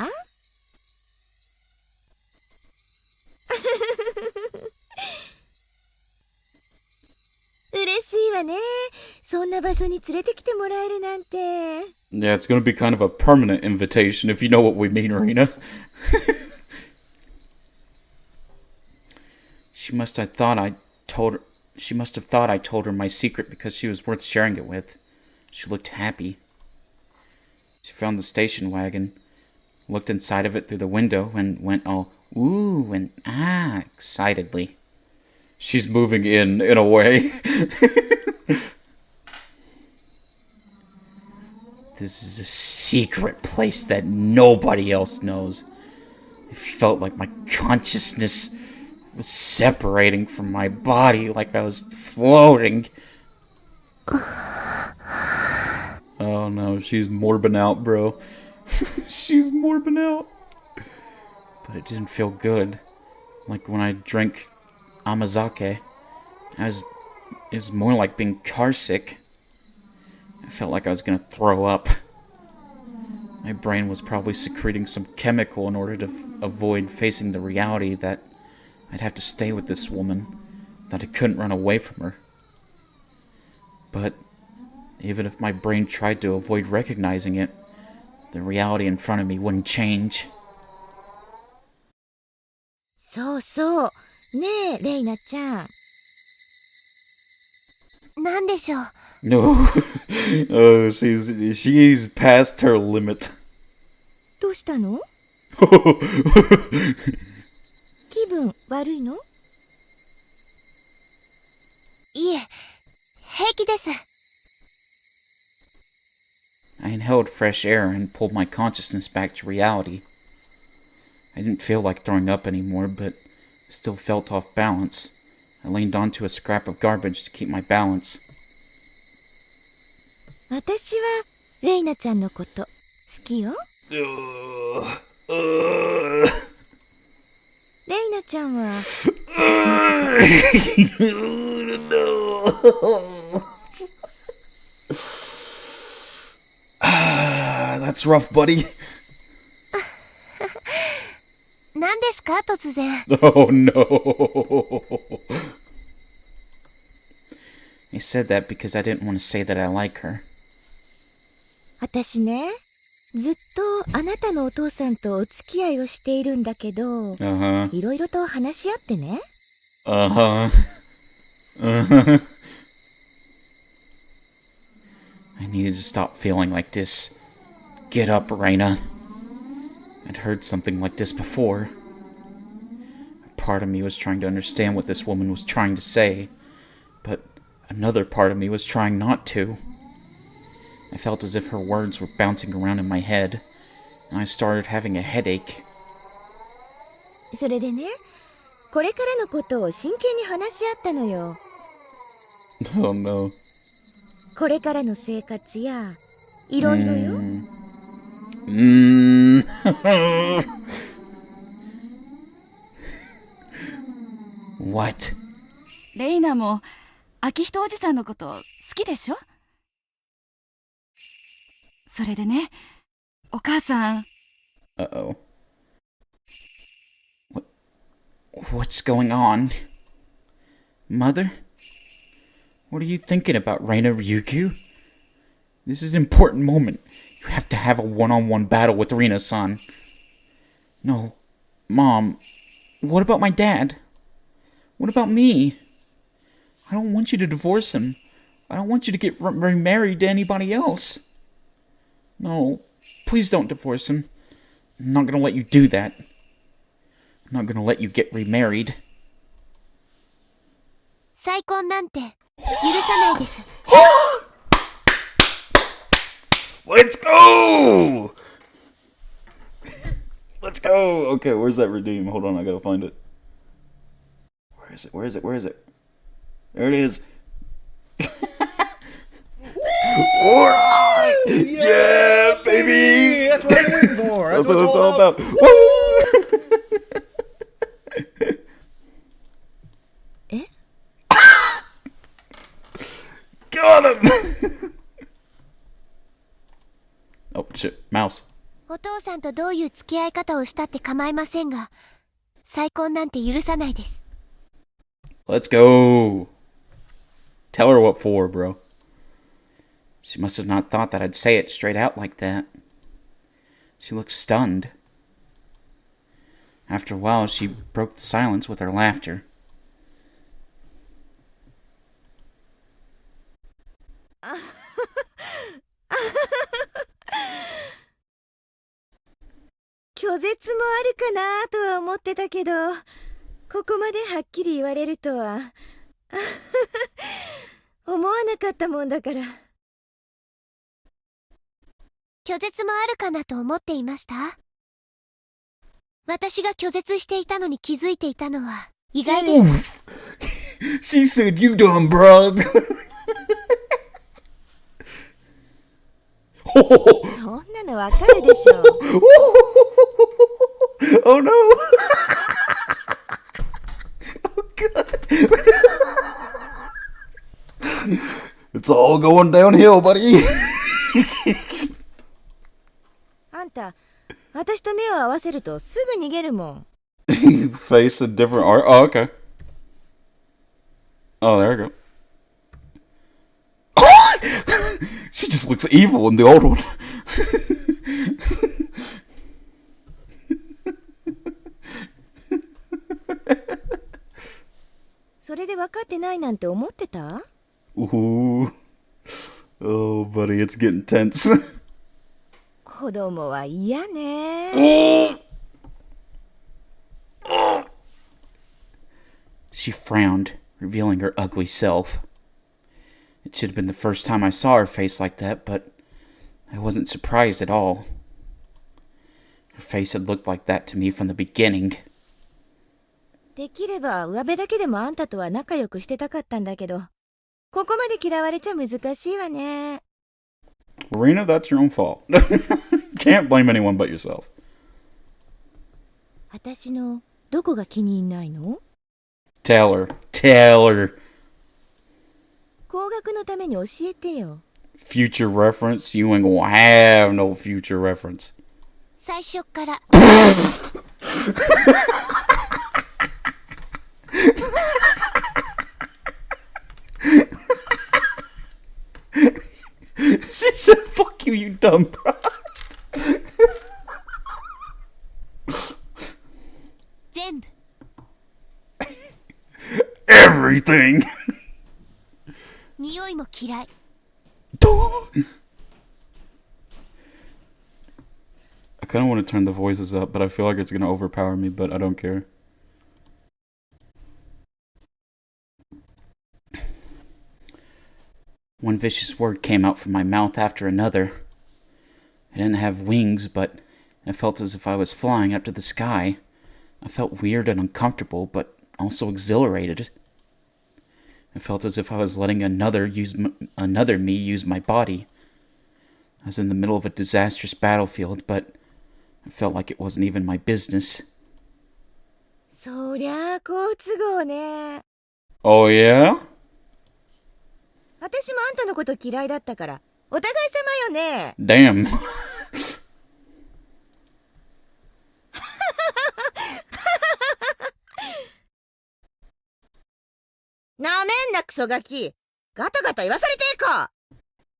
嬉しいわね。そんな場所に連れてきてもらえるなんて。Yeah, it's gonna be kind of a permanent invitation if you know what we mean, Rena. She must have thought I told her my secret because she was worth sharing it with. She looked happy. She found the station wagon, looked inside of it through the window, and went all ooh and ah excitedly. She's moving in a way. This is a secret place that nobody else knows. It felt like my consciousness was separating from my body, like I was floating. Oh no, she's morbing out, bro. She's morbing out. But it didn't feel good. Like when I drank amazake, it was more like being car sick. I felt like I was gonna throw up. My brain was probably secreting some chemical in order to avoid facing the reality that I'd have to stay with this woman, that I couldn't run away from her. But even if my brain tried to avoid recognizing it, the reality in front of me wouldn't change. そうそう。ねえ、レイナちゃん。なんでしょう。No. Oh, she's past her limit. どうしたの？気分悪いの？いえ、平気です。I inhaled fresh air and pulled my consciousness back to reality. I didn't feel like throwing up anymore, but still felt off balance. I leaned onto a scrap of garbage to keep my balance. 私はレイナちゃんのこと好きよ。レイナちゃんはThat's rough, buddy. 何ですか突然。Oh no. I said that because I didn't want to say that I like her. 私ね、ずっとあなたのお父さんとお付き合いをしているんだけど、いろいろと話し合ってね。I needed to stop feeling like this. Get up, Raina. I'd heard something like this before. A part of me was trying to understand what this woman was trying to say, but another part of me was trying not to. I felt as if her words were bouncing around in my head, and I started having a headache. それでね、これからのことを真剣に話し合ったのよ。Oh no. これからの生活やいろいろよ。What? レイナも秋人おじさんのこと好きでしょ？それでね、お母さん。Uh-oh. What's going on? Mother? What are you thinking about, Reina Ryukyu? This is an important moment. You have to have a one-on-one battle with Rina-san. No. Mom, what about my dad? What about me? I don't want you to divorce him. I don't want you to get remarried to anybody else. No, please don't divorce him. I'm not gonna let you do that. I'm not gonna let you get remarried. 再婚なんて許さないです。Let's go! Let's go! Okay, where's that redeem? Hold on, I gotta find it. Where is it? Where is it? Where is it? There it is. Alright! Yeah, baby! That's what I'm waiting for. That's what it's all about. Woo! Eh? Got him! Oh, shit. Mouse. お父さんとどういう付き合い方をしたって構いませんが、再婚なんて許さないです。Let's go! Tell her what for, bro. She must have not thought that I'd say it straight out like that. She looked stunned. After a while, she broke the silence with her laughter. "拒絶もあるかなとは思ってたけど、ここまではっきり言われるとは思わなかったもんだから。拒絶もあるかなと思っていました？私が拒絶していたのに気づいていたのは意外でした。She said, "You done, bro." そんなのわかるでしょ。Oh no! Oh god! It's all going downhill, buddy. あんた、私と目を合わせるとすぐ逃げるもん。Face a different art. Oh, okay. Oh, there we go. She just looks evil in the old one. それで分かってないなんて思ってた？ Ooh. Oh, buddy, it's getting tense. 子供は嫌ね。She frowned, revealing her ugly self. It should have been the first time I saw her face like that, but I wasn't surprised at all. Her face had looked like that to me from the beginning. できれば上辺だけでもあんたとは仲良くしてたかったんだけど、ここまで嫌われちゃ難しいわね。Marina, that's your own fault. Can't blame anyone but yourself. 私のどこが気に入んないの？ Tell her. Tell her. 高額のために教えてよ。Future reference? You ain't gonna have no future reference. 最初から。She said, "Fuck you, you dumb brat." 全部。Everything. 匂いも嫌い。I kind of want to turn the voices up, but I feel like it's going to overpower me, but I don't care. One vicious word came out from my mouth after another. I didn't have wings, but I felt as if I was flying up to the sky. I felt weird and uncomfortable, but also exhilarated. I felt as if I was letting another me use my body. I was in the middle of a disastrous battlefield, but I felt like it wasn't even my business. そりゃあ好都合ね。 Oh yeah? 私もあんたのこと嫌いだったから、お互い様よね。Damn. なめんなクソガキ。ガタガタ言わされてえか。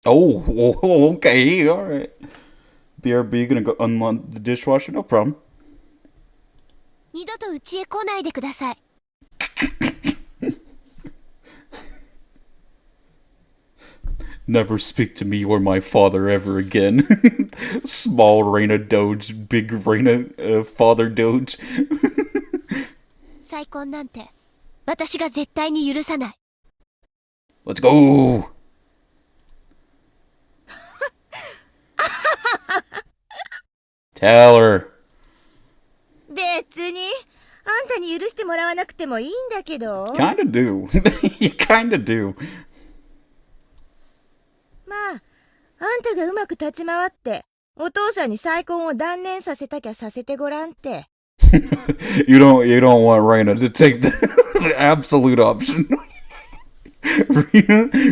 Oh, okay, alright. BRB gonna go unload the dishwasher? No problem. 二度と家へ来ないでください。Never speak to me or my father ever again. Small Reina Doge, big Reina father Doge. 再婚なんて私が絶対に許さない。 Let's go! Tell her. 別にあんたに許してもらわなくてもいいんだけど。Kinda do. You kinda do. まあ、あんたがうまく立ち回ってお父さんに再婚を断念させたきゃさせてごらんって。You don't want Reina to take the absolute option.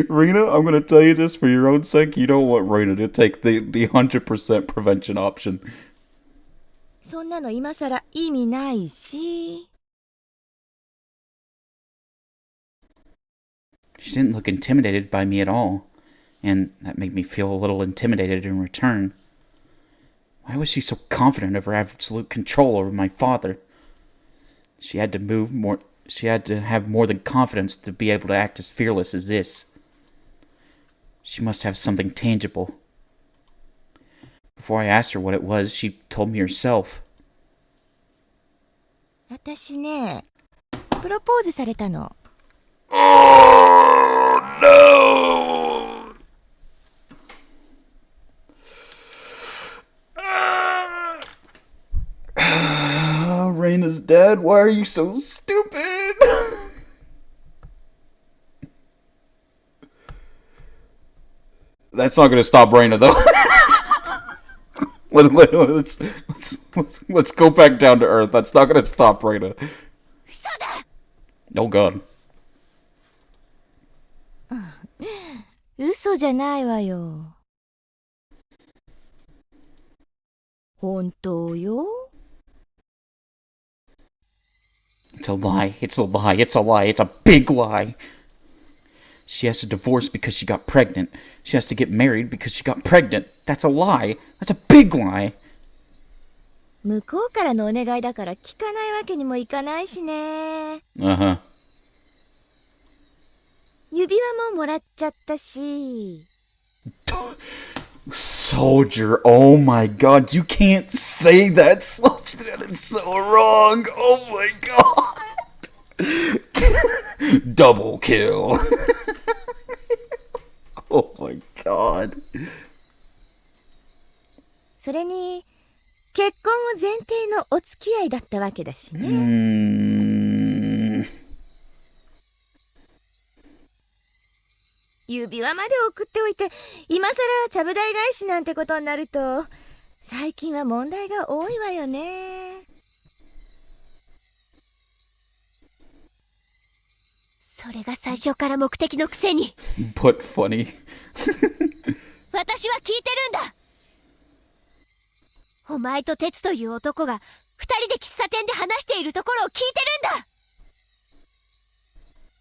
Rena, I'm gonna tell you this for your own sake. You don't want Reina to take the 100% prevention option. そんなの今さら意味ないし。She didn't look intimidated by me at all, and that made me feel a little intimidated in return. Why was she so confident of her absolute control over my father? She had to have more than confidence to be able to act as fearless as this. She must have something tangible. Before I asked her what it was, she told me herself. 私ね、プロポーズされたの。Oh, no! Reina's dead. Why are you so stupid? That's not gonna stop Reina, though. Let's go back down to earth. That's not gonna stop Reina. 嘘だ。 Oh God. 嘘じゃないわよ。本当よ。It's a lie. It's a lie. It's a lie. It's a big lie. She has to divorce because she got pregnant. She has to get married because she got pregnant. That's a lie. That's a big lie. 向こうからのお願いだから聞かないわけにもいかないしね。Uh-huh. 指輪ももらっちゃったし。Soldier, oh my God, you can't say that. Soldier, that is so wrong. Oh my God. Double kill. Oh my God. それに結婚を前提のお付き合いだったわけだしね。指輪まで送っておいて今さらちゃぶ台返しなんてことになると最近は問題が多いわよね。それが最初から目的のくせに。 But funny. 私は聞いてるんだ。お前と鉄という男が二人で喫茶店で話しているところを聞いてるんだ。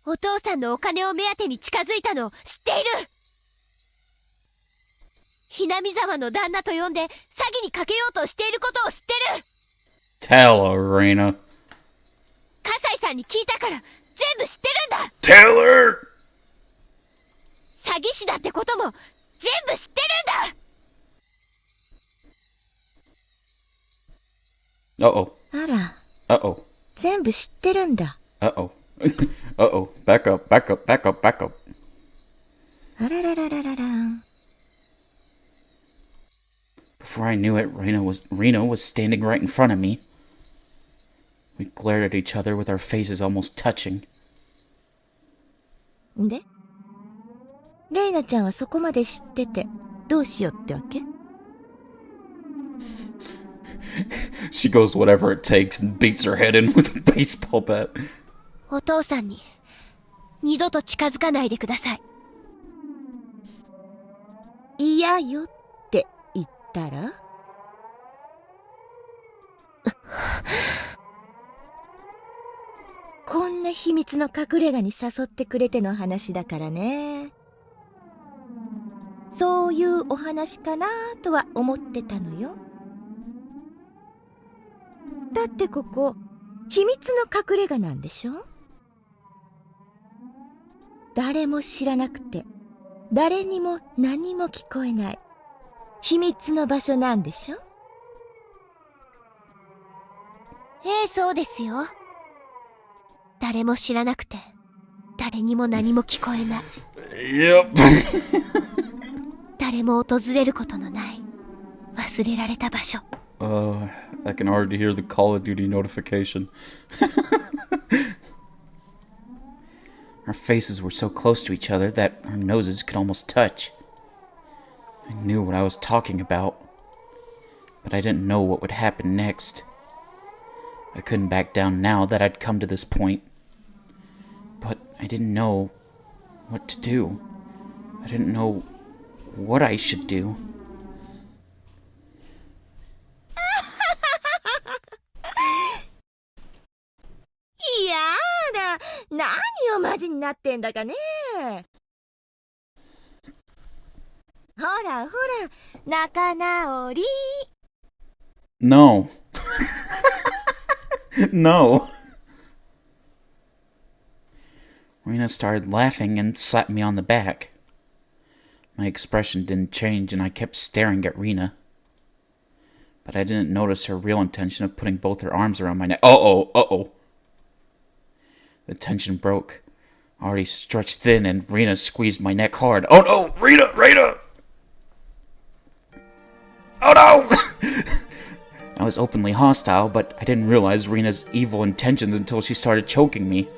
お父さんのお金を目当てに近づいたのを知っている。ひなみ沢の旦那と呼んで詐欺にかけようとしていることを知ってる。 Tell her, Reina. 葛西さんに聞いたから全部知ってるんだ。 Tell her! 詐欺師だってことも全部知ってるんだ。Uh-oh. あら、 Uh-oh. 全部知ってるんだ。Uh-oh. Uh-oh. Back up, back up, back up, back up. あららららららん。 Before I knew it, Reno was standing right in front of me. We glared at each other with our faces almost touching. でレイナちゃんはそこまで知っててどうしようってわけ？ She goes whatever it takes and beats her head in with a baseball bat. お父さんに二度と近づかないでください。嫌よって言ったら？こんな秘密の隠れ家に誘ってくれての話だからね。そういうお話かなとは思ってたのよ。だってここ秘密の隠れ家なんでしょ？誰も知らなくて誰にも何も聞こえない秘密の場所なんでしょ？そうですよ。誰も知らなくて誰にも何も聞こえない。Yep. 誰も訪れることのない忘れられた場所。I can already hear the Call of Duty notification. Our faces were so close to each other that our noses could almost touch. I knew what I was talking about, but I didn't know what would happen next. I couldn't back down now that I'd come to this point. But I didn't know what to do. I didn't know what I should do. いやだ、何をマジになってんだかね。ほらほら、仲直り。No. No. Rena started laughing and slapped me on the back. My expression didn't change and I kept staring at Rena. But I didn't notice her real intention of putting both her arms around my neck. Uh-oh. The tension broke. Already stretched thin and Rena squeezed my neck hard. Oh no! Rena! Oh no! I was openly hostile, but I didn't realize Rena's evil intentions until she started choking me.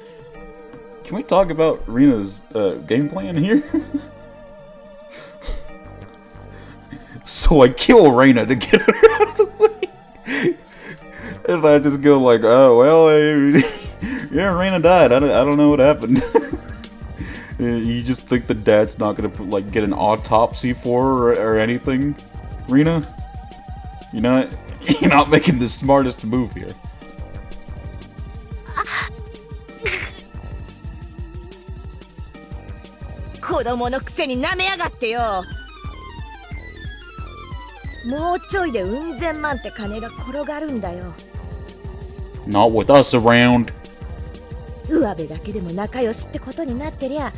Can we talk about Rena's game plan here? So I kill Rena to get her out of the way. And I just go like, oh, well, yeah, Rena died. I don't know what happened. You just think the dad's not gonna get an autopsy for her or anything, Rena? You're not making the smartest move here. 子供のくせに舐めやがってよ。もうちょいでうん千万って金が転がるんだよ。Not with us around. 上辺だけでも仲良しってことになってりゃ、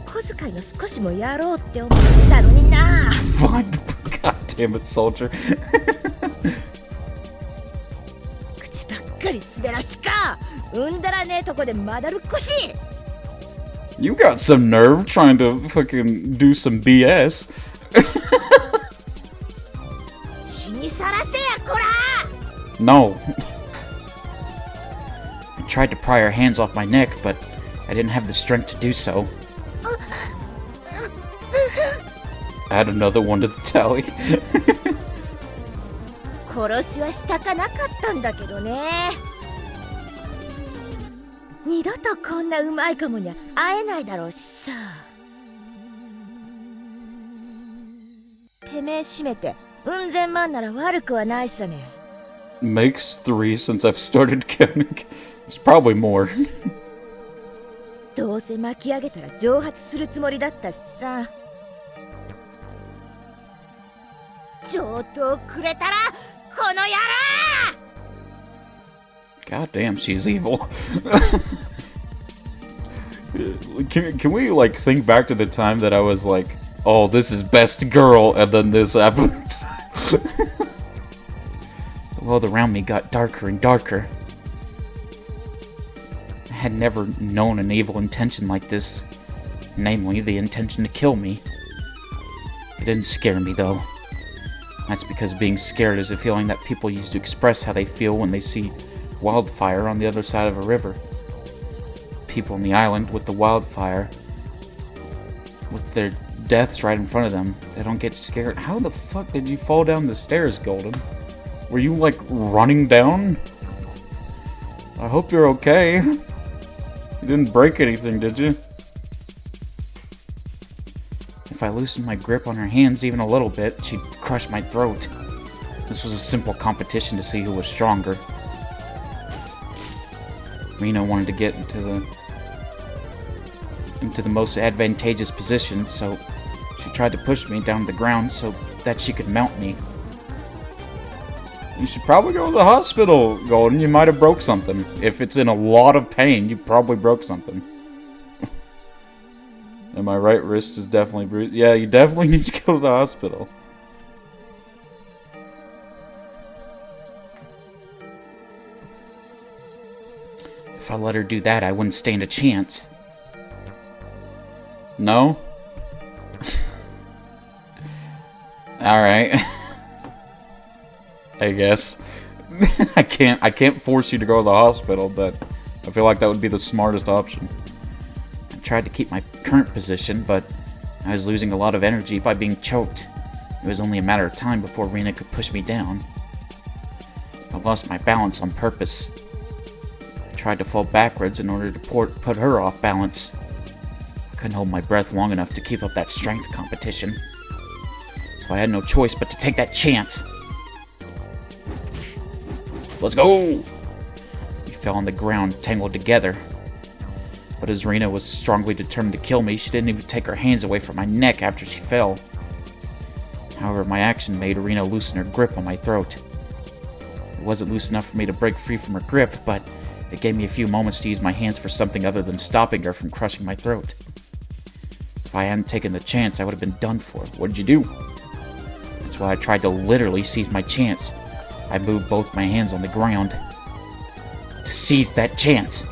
小遣いの少しもやろうって思ってたのにな。God damn it, soldier. 口ばっかり滑らしか。うんだらねえとこでまだるっこし。You got some nerve trying to fucking do some BS. 血にさらせやこら。 No. I tried to pry her hands off my neck, but I didn't have the strength to do so. Add another one to the tally. 殺しはしたかなかったんだけどね。二度とこんなうまいかもにゃ会えないだろうしさ。てめえ閉めてうん千万なら悪くはないさね。 Makes 3 since I've started counting. There's probably more. どうせ巻き上げたら蒸発するつもりだったしさ。上等くれたらこの野郎。 God damn, she's evil. Can we think back to the time that I was like, oh, this is best girl, and then this happens? The world around me got darker and darker. I had never known an evil intention like this, namely the intention to kill me. It didn't scare me though. That's because being scared is a feeling that people use to express how they feel when they see wildfire on the other side of a river. People on the island with the wildfire, with their deaths right in front of them, they don't get scared. How the fuck did you fall down the stairs, Golden? Were you running down? I hope you're okay. You didn't break anything, did you? If I loosened my grip on her hands even a little bit, she'd crush my throat. This was a simple competition to see who was stronger. Rena wanted to get into the most advantageous position, so she tried to push me down to the ground so that she could mount me. You should probably go to the hospital, Golden. You might have broke something. If it's in a lot of pain, you probably broke something. And my right wrist is definitely bruised. Yeah, you definitely need to go to the hospital. If I let her do that, I wouldn't stand a chance. No? Alright. I guess. I can't force you to go to the hospital, but I feel like that would be the smartest option. I tried to keep my current position, but I was losing a lot of energy by being choked. It was only a matter of time before Rena could push me down. I lost my balance on purpose. I tried to fall backwards in order to put her off balance. I couldn't hold my breath long enough to keep up that strength competition. So I had no choice but to take that chance. Let's go! We fell on the ground, tangled together. But as Rena was strongly determined to kill me, she didn't even take her hands away from my neck after she fell. However, my action made Rena loosen her grip on my throat. It wasn't loose enough for me to break free from her grip, but it gave me a few moments to use my hands for something other than stopping her from crushing my throat. If I hadn't taken the chance, I would have been done for. What did you do? That's why I tried to literally seize my chance. I moved both my hands on the ground to seize that chance.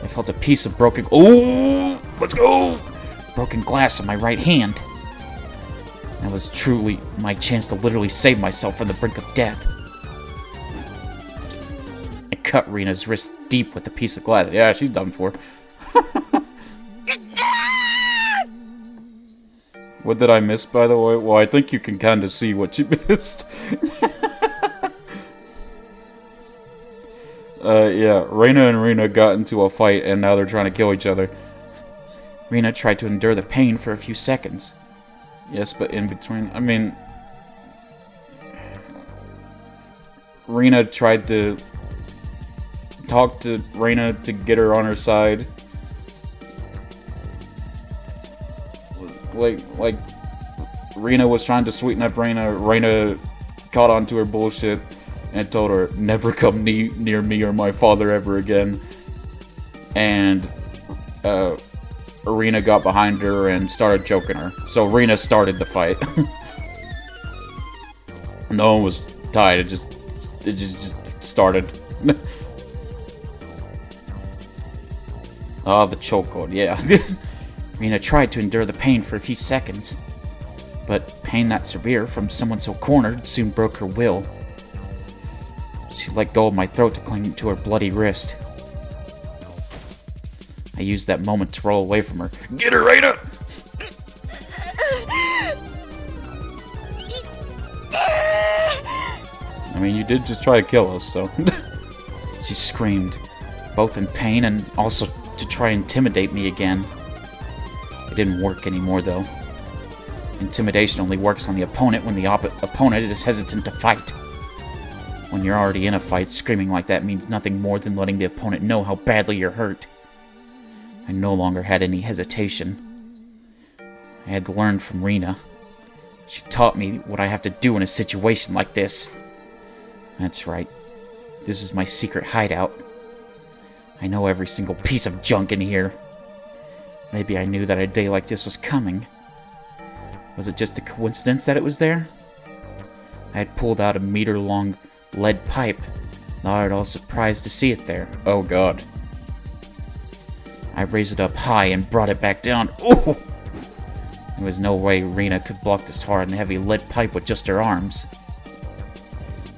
I felt a piece of broken... Oh! Let's go! Broken glass on my right hand. That was truly my chance to literally save myself from the brink of death. I cut Rena's wrist deep with a piece of glass. Yeah, she's done for. What did I miss, by the way? Well, I think you can kind of see what you missed. Yeah, Rena and Rena got into a fight, and now they're trying to kill each other. Rena tried to endure the pain for a few seconds. Yes, but in between, I mean... Rena tried to talk to Rena to get her on her side. Like, Rena was trying to sweeten up Rena. Rena caught onto her bullshit and told her, never come near me or my father ever again. And Rena got behind her and started choking her. So Rena started the fight. No one was tied. It just started. Oh, the chokehold, yeah. Rena tried to endure the pain for a few seconds, but pain that severe from someone so cornered soon broke her will. She let go of my throat to cling to her bloody wrist. I used that moment to roll away from her. Get her, Rena! I mean, you did just try to kill us, so... She screamed, both in pain and also to try and intimidate me again. It didn't work anymore, though. Intimidation only works on the opponent when the opponent is hesitant to fight. When you're already in a fight, screaming like that means nothing more than letting the opponent know how badly you're hurt. I no longer had any hesitation. I had learned from Rena. She taught me what I have to do in a situation like this. That's right. This is my secret hideout. I know every single piece of junk in here. Maybe I knew that a day like this was coming. Was it just a coincidence that it was there? I had pulled out a meter-long lead pipe, not at all surprised to see it there. Oh god. I raised it up high and brought it back down. Oh! There was no way Rena could block this hard and heavy lead pipe with just her arms.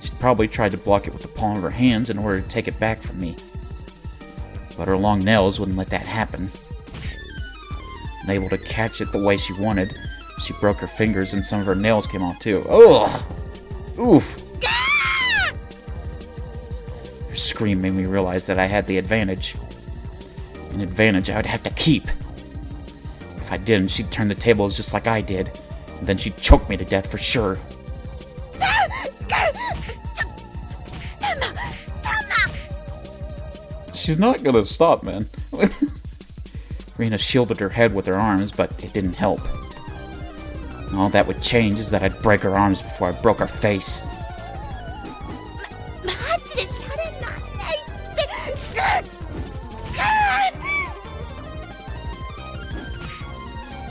She'd probably tried to block it with the palm of her hands in order to take it back from me. But her long nails wouldn't let that happen. Unable to catch it the way she wanted, she broke her fingers and some of her nails came off too. Ugh! Oof! Her scream made me realize that I had the advantage. An advantage I would have to keep. If If I didn't, she'd turn the tables just like I did. And then she'd choke me to death for sure. She's not gonna stop, man. Rena shielded her head with her arms, but it didn't help. And all that would change is that I'd break her arms before I broke her face.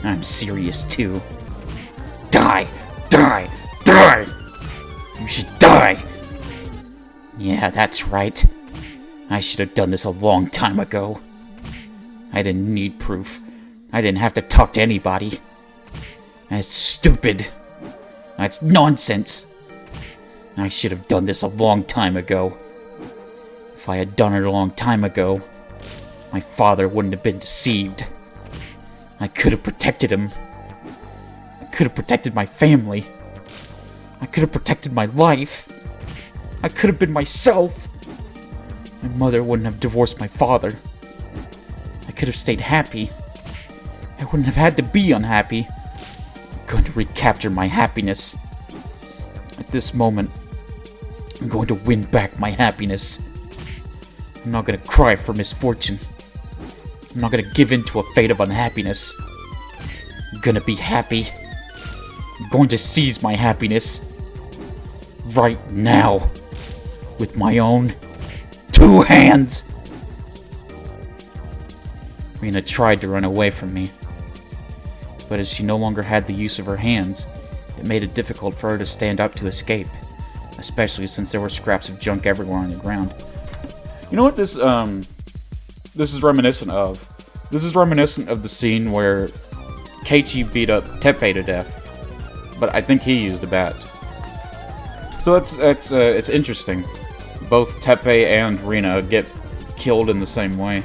I'm serious too. Die! Die! Die! You should die! Yeah, that's right. I should have done this a long time ago. I didn't need proof. I didn't have to talk to anybody. That's stupid. That's nonsense. I should have done this a long time ago. If I had done it a long time ago, my father wouldn't have been deceived. I could have protected him. I could have protected my family. I could have protected my life. I could have been myself. My mother wouldn't have divorced my father. I could have stayed happy. I wouldn't have had to be unhappy. I'm going to recapture my happiness. At this moment, I'm going to win back my happiness. I'm not going to cry for misfortune. I'm not going to give in to a fate of unhappiness. I'm going to be happy. I'm going to seize my happiness. Right now. With my own 2 hands. Rena tried to run away from me. But as she no longer had the use of her hands, it made it difficult for her to stand up to escape. Especially since there were scraps of junk everywhere on the ground. You know what this is reminiscent of? This is reminiscent of the scene where Keiichi beat up Teppei to death, but I think he used a bat. So it's interesting. Both Teppei and Rina get killed in the same way.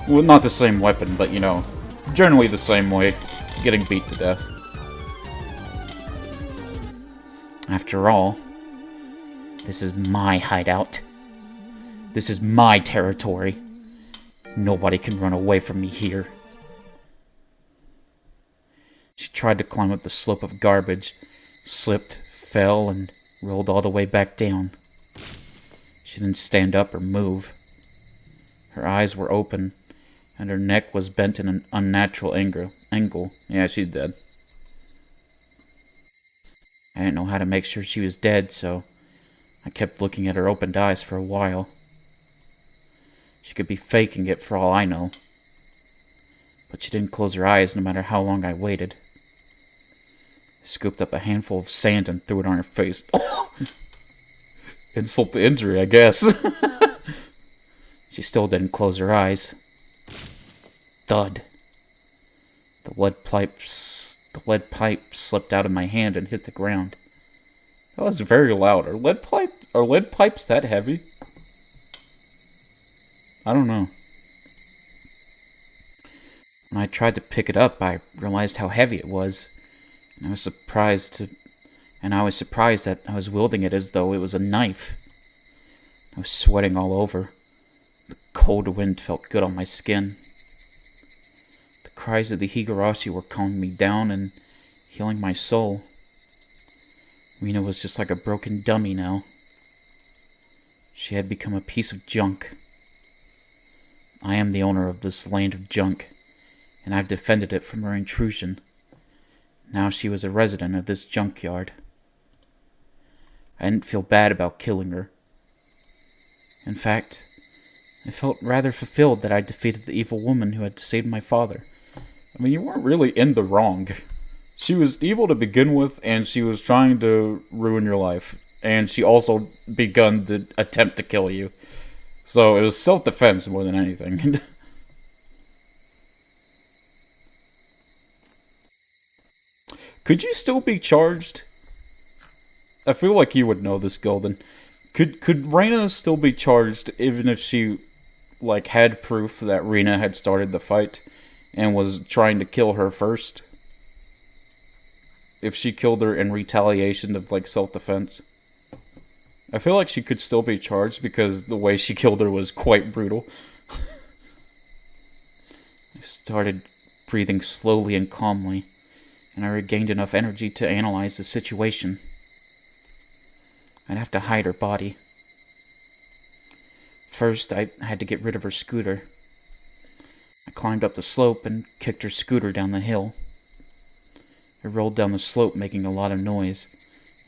Well, not the same weapon, but you know, generally the same way, getting beat to death. After all, this is my hideout. This is my territory. Nobody can run away from me here. She tried to climb up the slope of garbage, slipped, fell, and rolled all the way back down. She didn't stand up or move. Her eyes were open, and her neck was bent in an unnatural angle. Yeah, she's dead. I didn't know how to make sure she was dead, so I kept looking at her opened eyes for a while. She could be faking it for all I know. But she didn't close her eyes no matter how long I waited. I scooped up a handful of sand and threw it on her face. Insult to injury, I guess. She still didn't close her eyes. Thud. The lead pipe slipped out of my hand and hit the ground. That was very loud. Are lead pipes that heavy? I don't know. When I tried to pick it up, I realized how heavy it was. And I was surprised that I was wielding it as though it was a knife. I was sweating all over. The cold wind felt good on my skin. The cries of the Higurashi were calming me down and healing my soul. Rina was just like a broken dummy now. She had become a piece of junk. I am the owner of this land of junk, and I've defended it from her intrusion. Now she was a resident of this junkyard. I didn't feel bad about killing her. In fact, I felt rather fulfilled that I defeated the evil woman who had saved my father. I mean, you weren't really in the wrong. She was evil to begin with, and she was trying to ruin your life. And she also begun the attempt to kill you. So it was self-defense more than anything. Could you still be charged? I feel like you would know this, Golden. Could Rena still be charged even if she, like, had proof that Rena had started the fight and was trying to kill her first? If she killed her in retaliation of, like, self-defense? I feel like she could still be charged because the way she killed her was quite brutal. started breathing slowly and calmly, and I regained enough energy to analyze the situation. I'd have to hide her body. First, I had to get rid of her scooter. I climbed up the slope and kicked her scooter down the hill. It rolled down the slope, making a lot of noise,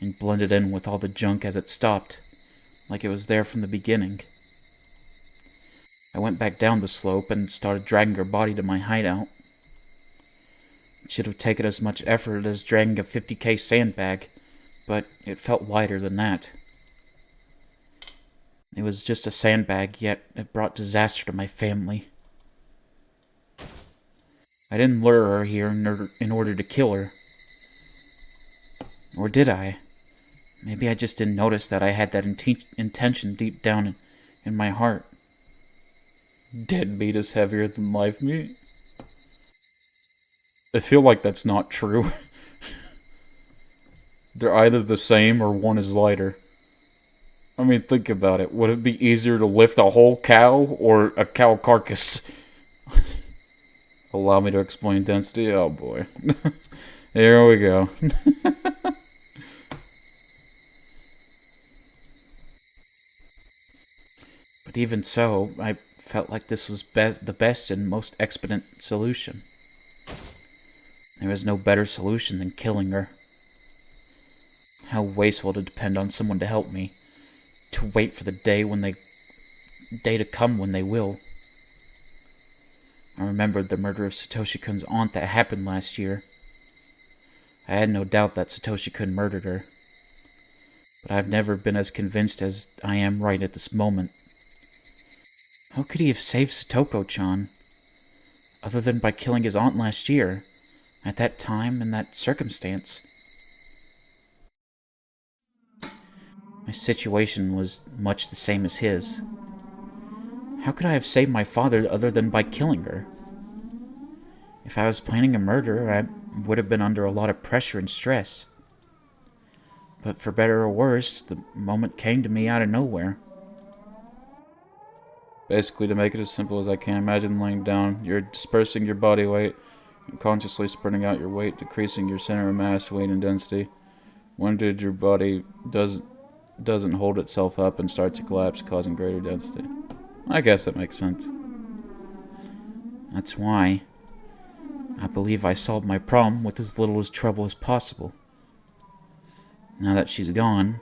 and blended in with all the junk as it stopped, like it was there from the beginning. I went back down the slope and started dragging her body to my hideout. It should have taken as much effort as dragging a 50k sandbag, but it felt lighter than that. It was just a sandbag, yet it brought disaster to my family. I didn't lure her here in order to kill her. Or did I? Maybe I just didn't notice that I had that intention deep down in my heart. Dead meat is heavier than live meat? I feel like that's not true. They're either the same or one is lighter. I mean, think about it. Would it be easier to lift a whole cow or a cow carcass? Allow me to explain density? Oh boy. Here we go. But even so, I felt like this was the best and most expedient solution. There was no better solution than killing her. How wasteful to depend on someone to help me. To wait for the day to come when they will. I remembered the murder of Satoshi-kun's aunt that happened last year. I had no doubt that Satoshi-kun murdered her. But I've never been as convinced as I am right at this moment. How could he have saved Satoko-chan? Other than by killing his aunt last year, at that time and that circumstance. My situation was much the same as his. How could I have saved my father other than by killing her? If I was planning a murder, I would have been under a lot of pressure and stress. But for better or worse, the moment came to me out of nowhere. Basically, to make it as simple as I can, imagine laying down, you're dispersing your body weight, and consciously spreading out your weight, decreasing your center of mass, weight, and density. One did your body doesn't hold itself up and starts to collapse, causing greater density. I guess that makes sense. That's why I believe I solved my problem with as little trouble as possible. Now that she's gone,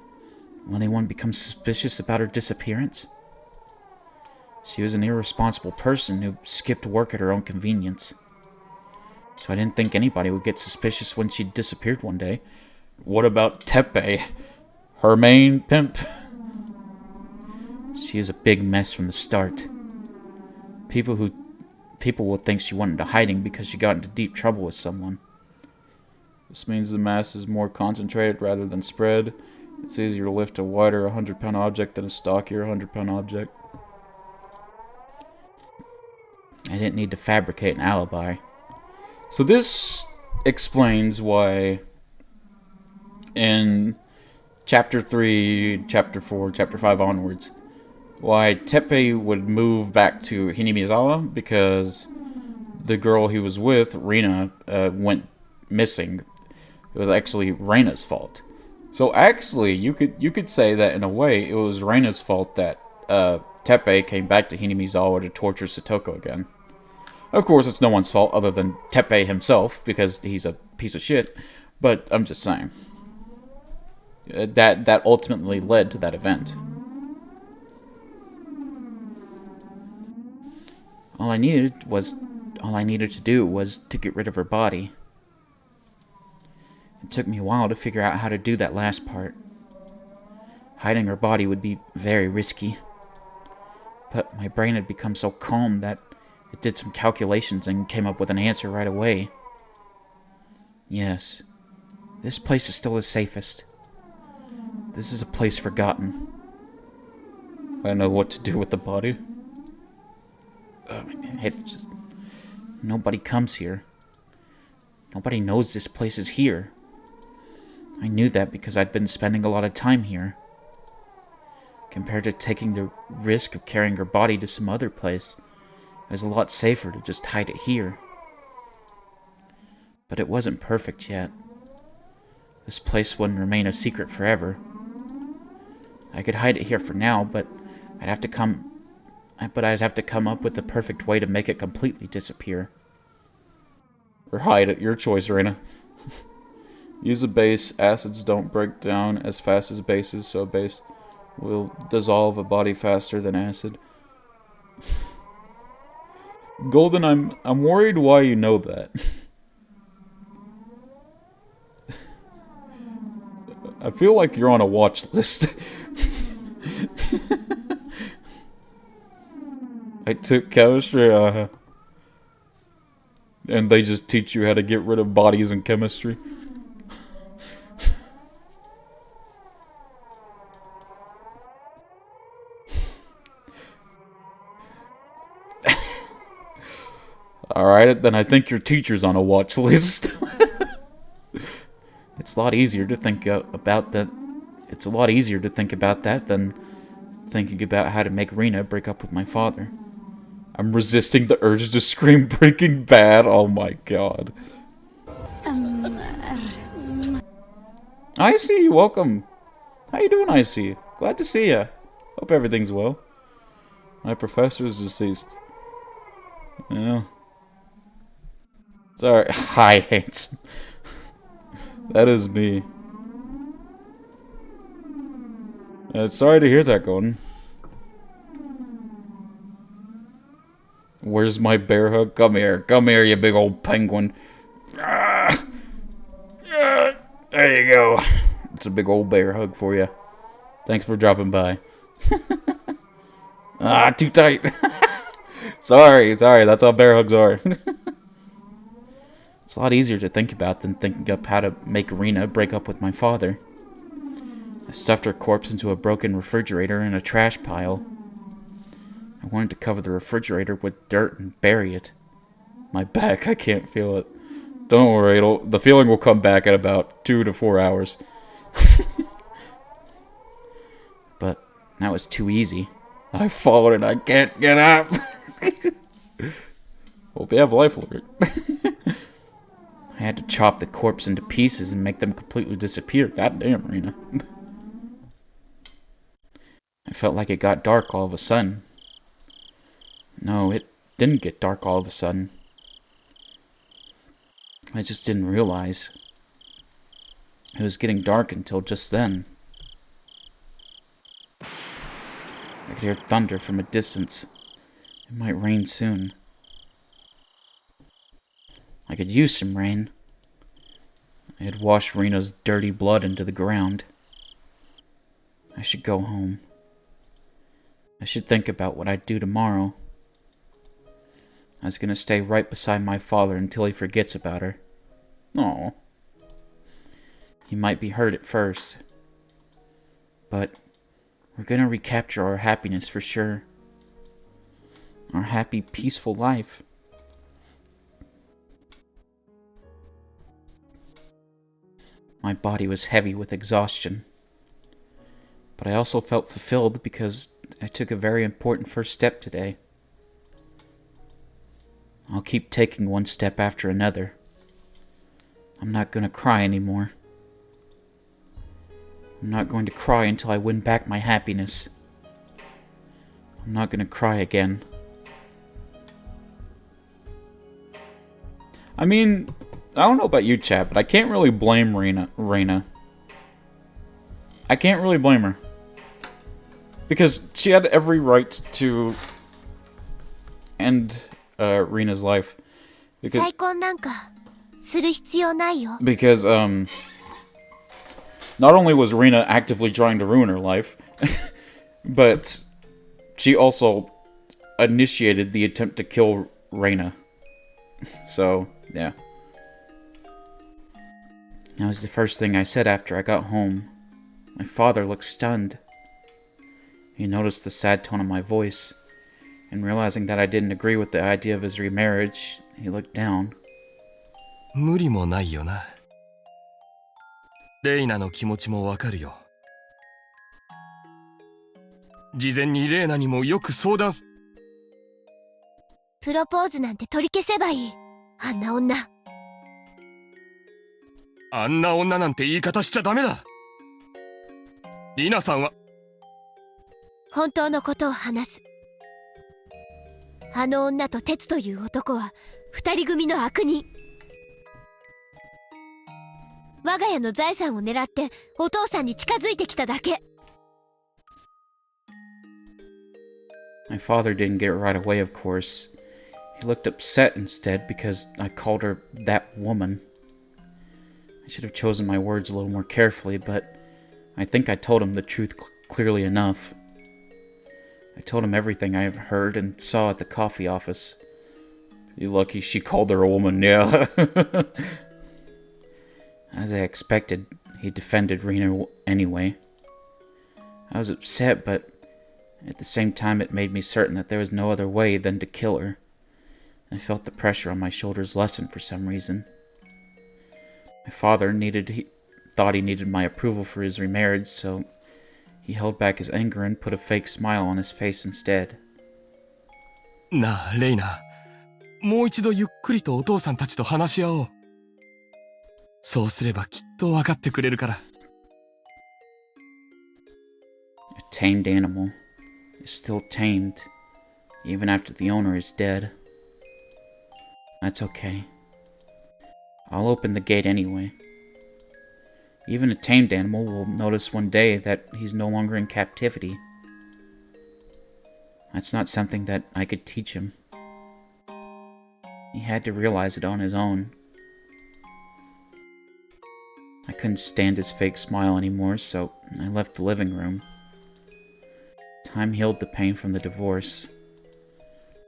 will anyone become suspicious about her disappearance? She was an irresponsible person who skipped work at her own convenience. So I didn't think anybody would get suspicious when she disappeared one day. What about Teppei? Her main pimp? She is a big mess from the start. People will think she went into hiding because she got into deep trouble with someone. This means the mass is more concentrated rather than spread. It's easier to lift a wider 100-pound object than a stockier 100-pound object. I didn't need to fabricate an alibi. So this explains why in Chapter 3, Chapter 4, Chapter 5 onwards, why Teppei would move back to Hinamizawa, because the girl he was with, Rina, went missing. It was actually Reina's fault. So actually, you could say that in a way, it was Reina's fault that Teppei came back to Hinamizawa to torture Satoko again. Of course, it's no one's fault other than Teppei himself, because he's a piece of shit, but I'm just saying. That ultimately led to that event. All I needed to do was to get rid of her body. It took me a while to figure out how to do that last part. Hiding her body would be very risky. But my brain had become so calm that it did some calculations and came up with an answer right away. Yes, this place is still the safest. This is a place forgotten. I know what to do with the body. Nobody comes here. Nobody knows this place is here. I knew that because I'd been spending a lot of time here. Compared to taking the risk of carrying her body to some other place, It was a lot safer to just hide it here. But it wasn't perfect yet. This place wouldn't remain a secret forever. I could hide it here for now, but I'd have to come up with the perfect way to make it completely disappear. Or hide it, your choice, Reina. Use a base. Acids don't break down as fast as bases, so a base will dissolve a body faster than acid. Golden, I'm worried why you know that. I feel like you're on a watch list. I took chemistry, and they just teach you how to get rid of bodies in chemistry. Alright, then I think your teacher's on a watch list. It's a lot easier to think about that. It's a lot easier to think about that than thinking about how to make Rena break up with my father. I'm resisting the urge to scream Breaking Bad. Oh my god. I see you. Welcome. How you doing, I see? Glad to see ya. Hope everything's well. My professor is deceased. Yeah. Sorry. Hi, Hanson. That is me. Sorry to hear that, Golden. Where's my bear hug? Come here, you big old penguin. There you go. It's a big old bear hug for you. Thanks for dropping by. Too tight. Sorry, that's how bear hugs are. It's a lot easier to think about than thinking up how to make Rena break up with my father. I stuffed her corpse into a broken refrigerator in a trash pile. I wanted to cover the refrigerator with dirt and bury it. My back, I can't feel it. Don't worry, the feeling will come back in about 2 to 4 hours. But that was too easy. I've fallen and I can't get up. Hope you have life alert. I had to chop the corpse into pieces and make them completely disappear. God damn, Rena. I felt like it got dark all of a sudden. No, it didn't get dark all of a sudden. I just didn't realize. It was getting dark until just then. I could hear thunder from a distance. It might rain soon. I could use some rain. I had washed Rena's dirty blood into the ground. I should go home. I should think about what I'd do tomorrow. I was gonna stay right beside my father until he forgets about her. Aw. He might be hurt at first. But we're gonna recapture our happiness for sure. Our happy, peaceful life. My body was heavy with exhaustion. But I also felt fulfilled because I took a very important first step today. I'll keep taking one step after another. I'm not going to cry anymore. I'm not going to cry until I win back my happiness. I'm not going to cry again. I mean, I don't know about you, chat, but I can't really blame Rena. I can't really blame her. Because she had every right to end Rena's life. Because not only was Rena actively trying to ruin her life, but she also initiated the attempt to kill Rena. So, yeah. That was the first thing I said after I got home. My father looked stunned. He noticed the sad tone of my voice, and realizing that I didn't agree with the idea of his remarriage, he looked down. 無理もないよな。レイナの気持ちもわかるよ。事前にレイナにもよく相談。プロポーズなんて取り消せばいい。あんな女。あんな女なんて言い方しちゃダメだ。リナさんは。本当のことを話す。あの女と鉄という男は二人組の悪人。我が家の財産を狙ってお父さんに近づいてきただけ。My father didn't get it right away, of course. He looked upset instead because I called her that woman. I should have chosen my words a little more carefully, but I think I told him the truth clearly enough. I told him everything I have heard and saw at the coffee office. You're lucky she called her a woman, yeah. As I expected, he defended Rena anyway. I was upset, but at the same time it made me certain that there was no other way than to kill her. I felt the pressure on my shoulders lessen for some reason. My father thought he needed my approval for his remarriage, so he held back his anger and put a fake smile on his face instead. なあ、レイナ。もう一度ゆっくりとお父さんたちと話し合おう。そうすればきっと分かってくれるから。A tamed animal is still tamed, even after the owner is dead. That's okay. I'll open the gate anyway. Even a tamed animal will notice one day that he's no longer in captivity. That's not something that I could teach him. He had to realize it on his own. I couldn't stand his fake smile anymore, so I left the living room. Time healed the pain from the divorce.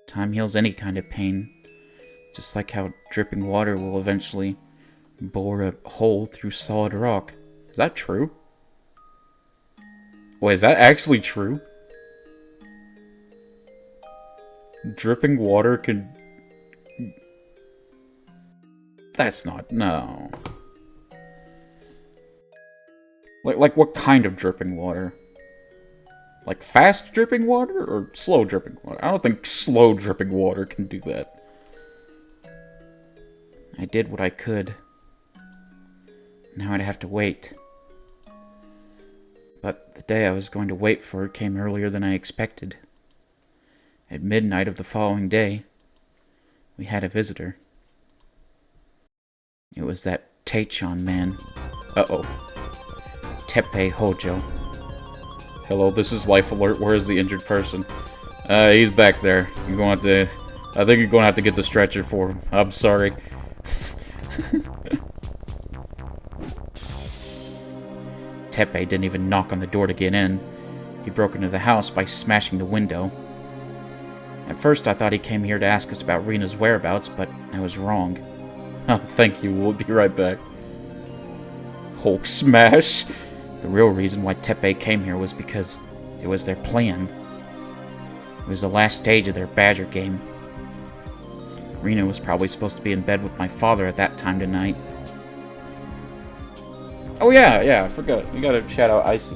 Time heals any kind of pain, just like how dripping water will eventually bore a hole through solid rock. Is that true? Wait, is that actually true? Dripping water can... That's not... No. Like what kind of dripping water? Like fast dripping water or slow dripping water? I don't think slow dripping water can do that. I did what I could. Now I'd have to wait. But the day I was going to wait for came earlier than I expected. At midnight of the following day, we had a visitor. It was that Taechan man. Uh-oh. Teppei Hojo. Hello, this is Life Alert. Where is the injured person? He's back there. You're going to have to... I think you're going to have to get the stretcher for him. I'm sorry. Teppei didn't even knock on the door to get in. He broke into the house by smashing the window. At first I thought he came here to ask us about Rena's whereabouts, but I was wrong. Oh, thank you. We'll be right back. Hulk smash! The real reason why Teppei came here was because it was their plan. It was the last stage of their Badger game. Rena was probably supposed to be in bed with my father at that time tonight. Oh yeah, I forgot. You gotta shout out Icy.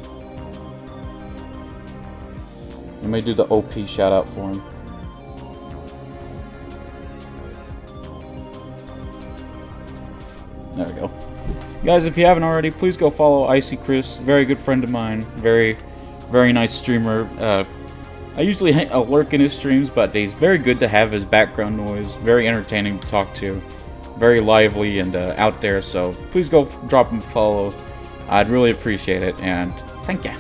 Let me do the OP shout out for him. There we go. Guys, if you haven't already, please go follow Icy Chris. Very good friend of mine. Very, very nice streamer. I usually lurk in his streams, but he's very good to have as background noise. Very entertaining to talk to. Very lively and out there, so please go drop him a follow. I'd really appreciate it, and thank you.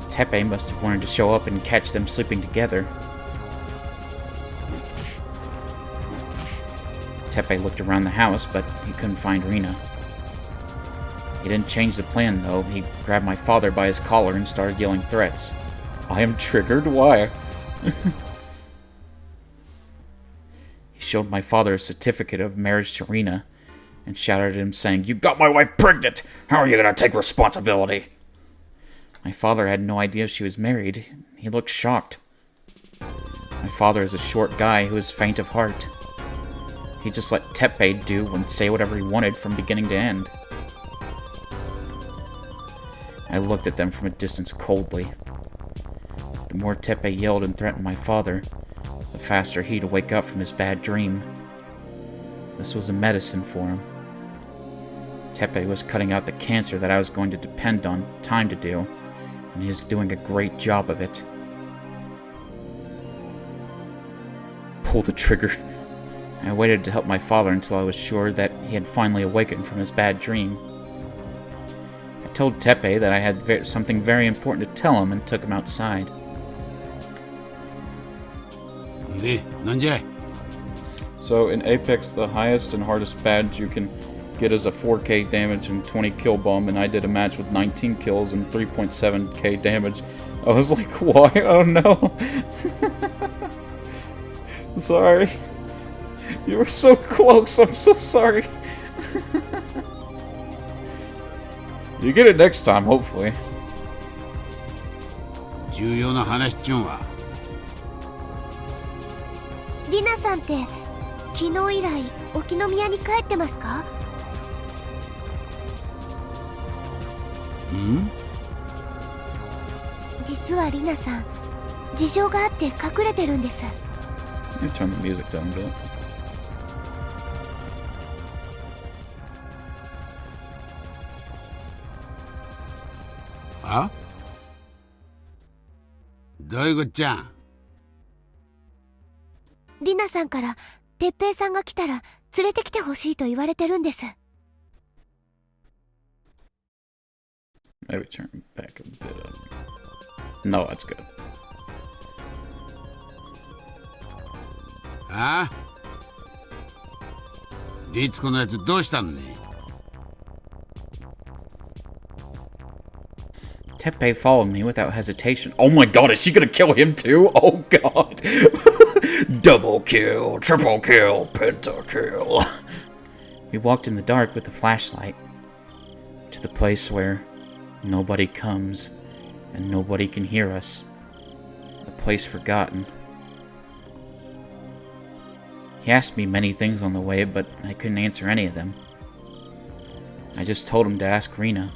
Teppei must have wanted to show up and catch them sleeping together. Teppei looked around the house, but he couldn't find Rena. He didn't change the plan, though. He grabbed my father by his collar and started yelling threats. I am triggered? Why? He showed my father a certificate of marriage to Rena and shouted at him, saying, "You got my wife pregnant! How are you going to take responsibility?" My father had no idea she was married. He looked shocked. My father is a short guy who is faint of heart. He just let Teppei do and say whatever he wanted from beginning to end. I looked at them from a distance coldly. The more Teppei yelled and threatened my father, the faster he'd wake up from his bad dream. This was a medicine for him. Teppei was cutting out the cancer that I was going to depend on time to do, and he was doing a great job of it. Pull the trigger. I waited to help my father until I was sure that he had finally awakened from his bad dream. I told Teppei that I had something very important to tell him and took him outside. So in Apex, the highest and hardest badge you can get is a 4k damage and 20 kill bomb, and I did a match with 19 kills and 3.7k damage. I was like, why? Oh no. Sorry. You were so close, I'm so sorry. You get it next time, hopefully. 重要な話っちゅうんはリナさんって昨日以来沖宮に帰ってますか？ん？実はリナさん事情があって隠れてるんです。 Let me turn the music down a bit. あ？どういうこっちゃ？リナさんから哲平さんが来たら連れてきてほしいと言われてるんです。 Maybe turn back a bit up. No, that's good. あ？リツコのやつどうしたんね？ Teppei followed me without hesitation. Oh my god, is she gonna kill him too? Oh god. Double kill, triple kill, pentakill. We walked in the dark with the flashlight to the place where nobody comes and nobody can hear us. The place forgotten. He asked me many things on the way, but I couldn't answer any of them. I just told him to ask Rena.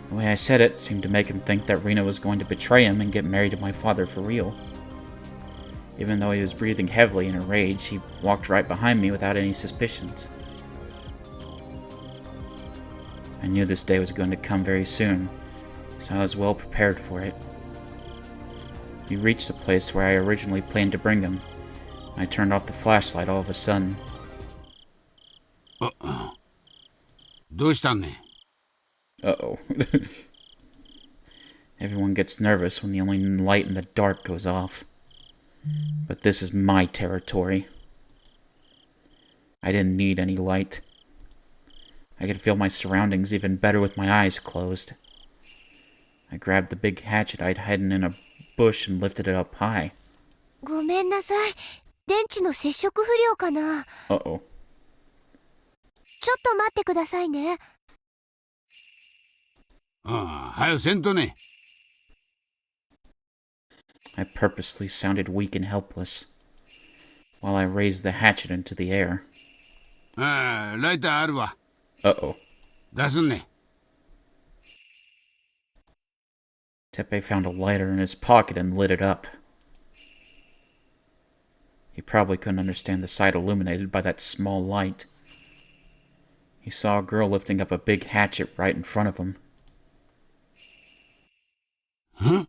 The way I said it seemed to make him think that Rena was going to betray him and get married to my father for real. Even though he was breathing heavily in a rage, he walked right behind me without any suspicions. I knew this day was going to come very soon, so I was well prepared for it. We reached the place where I originally planned to bring him. I turned off the flashlight all of a sudden. どうしたんね？ Uh-oh. Everyone gets nervous when the only light in the dark goes off. But this is my territory. I didn't need any light. I could feel my surroundings even better with my eyes closed. I grabbed the big hatchet I'd hidden in a bush and lifted it up high. ごめんなさい。電池の接触不良かな。Uh-oh. ちょっと待ってくださいね。ああ、はよせんとね。I purposely sounded weak and helpless, while I raised the hatchet into the air. ああ、ライターあるわ。Uh-oh. 出すんね。Teppei found a lighter in his pocket and lit it up. He probably couldn't understand the sight illuminated by that small light. He saw a girl lifting up a big hatchet right in front of him. Huh?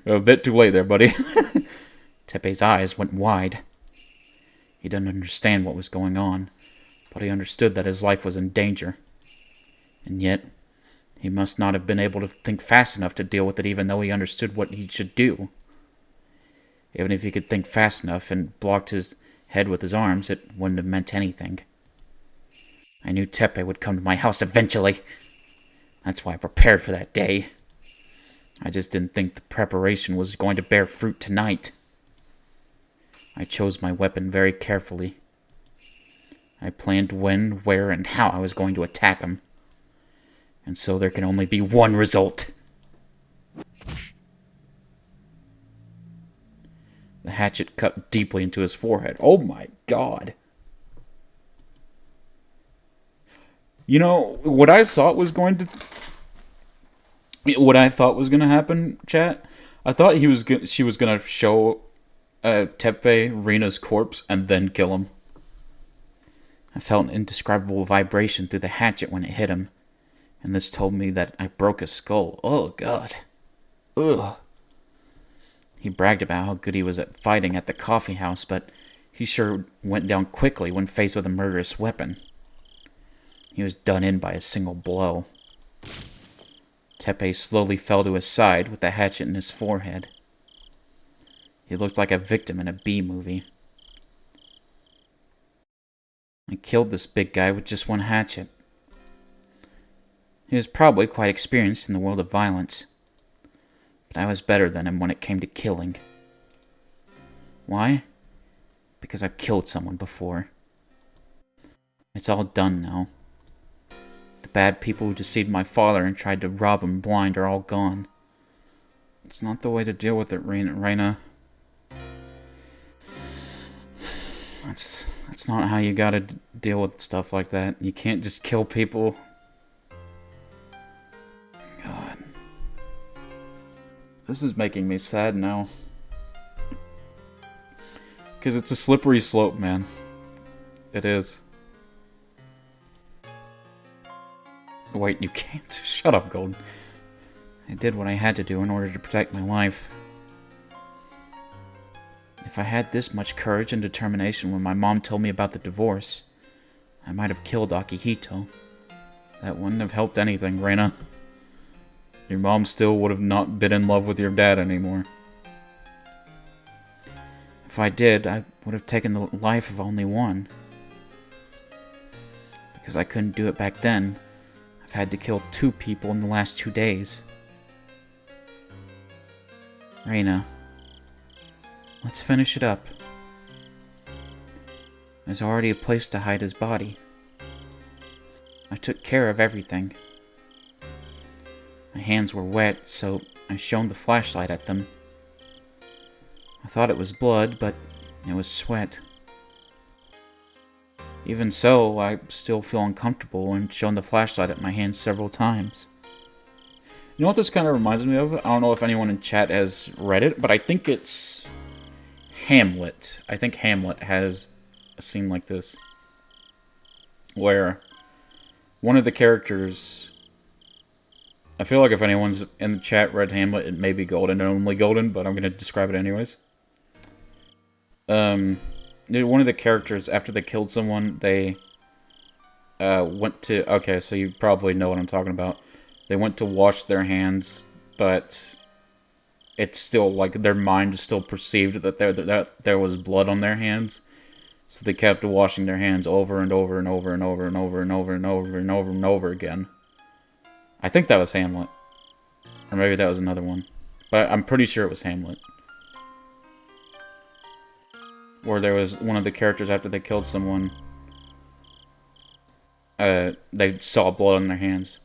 A bit too late there, buddy. Teppei's eyes went wide. He didn't understand what was going on, but he understood that his life was in danger. And yet, he must not have been able to think fast enough to deal with it, even though he understood what he should do. Even if he could think fast enough and blocked his head with his arms, it wouldn't have meant anything. I knew Teppei would come to my house eventually. That's why I prepared for that day. I just didn't think the preparation was going to bear fruit tonight. I chose my weapon very carefully. I planned when, where, and how I was going to attack him. And so there can only be one result. The hatchet cut deeply into his forehead. Oh my god. You know, what I thought was going to... What I thought was gonna happen, chat, I thought she was gonna show Tepe Rena's corpse and then kill him. I felt an indescribable vibration through the hatchet when it hit him, and this told me that I broke his skull. Oh, God. Ugh. He bragged about how good he was at fighting at the coffee house, but he sure went down quickly when faced with a murderous weapon. He was done in by a single blow. Tepe slowly fell to his side with the hatchet in his forehead. He looked like a victim in a B-movie. I killed this big guy with just one hatchet. He was probably quite experienced in the world of violence, but I was better than him when it came to killing. Why? Because I've killed someone before. It's all done now. The bad people who deceived my father and tried to rob him blind are all gone. It's not the way to deal with it, Reina. That's not how you gotta deal with stuff like that. You can't just kill people. God. This is making me sad now. Because it's a slippery slope, man. It is. Wait, you can't. Shut up, Golden. I did what I had to do in order to protect my life. If I had this much courage and determination when my mom told me about the divorce, I might have killed Akihito. That wouldn't have helped anything, Reina. Your mom still would have not been in love with your dad anymore. If I did, I would have taken the life of only one. Because I couldn't do it back then, I've had to kill 2 people in the last 2 days. Reina, let's finish it up. There's already a place to hide his body. I took care of everything. My hands were wet, so I shone the flashlight at them. I thought it was blood, but it was sweat. Even so, I still feel uncomfortable and shone the flashlight at my hands several times. You know what this kind of reminds me of? I don't know if anyone in chat has read it, but I think it's Hamlet. I think Hamlet has a scene like this, where one of the characters... I feel like if anyone's in the chat read Hamlet, it may be Golden and only Golden, but I'm going to describe it anyways. One of the characters, after they killed someone, they went to... Okay, so you probably know what I'm talking about. They went to wash their hands, but it's still, like, their mind still perceived that there was blood on their hands. So they kept washing their hands over and over and over and over and over and over and over and over and over again. I think that was Hamlet. Or maybe that was another one. But I'm pretty sure it was Hamlet. Where there was one of the characters after they killed someone. They saw blood on their hands.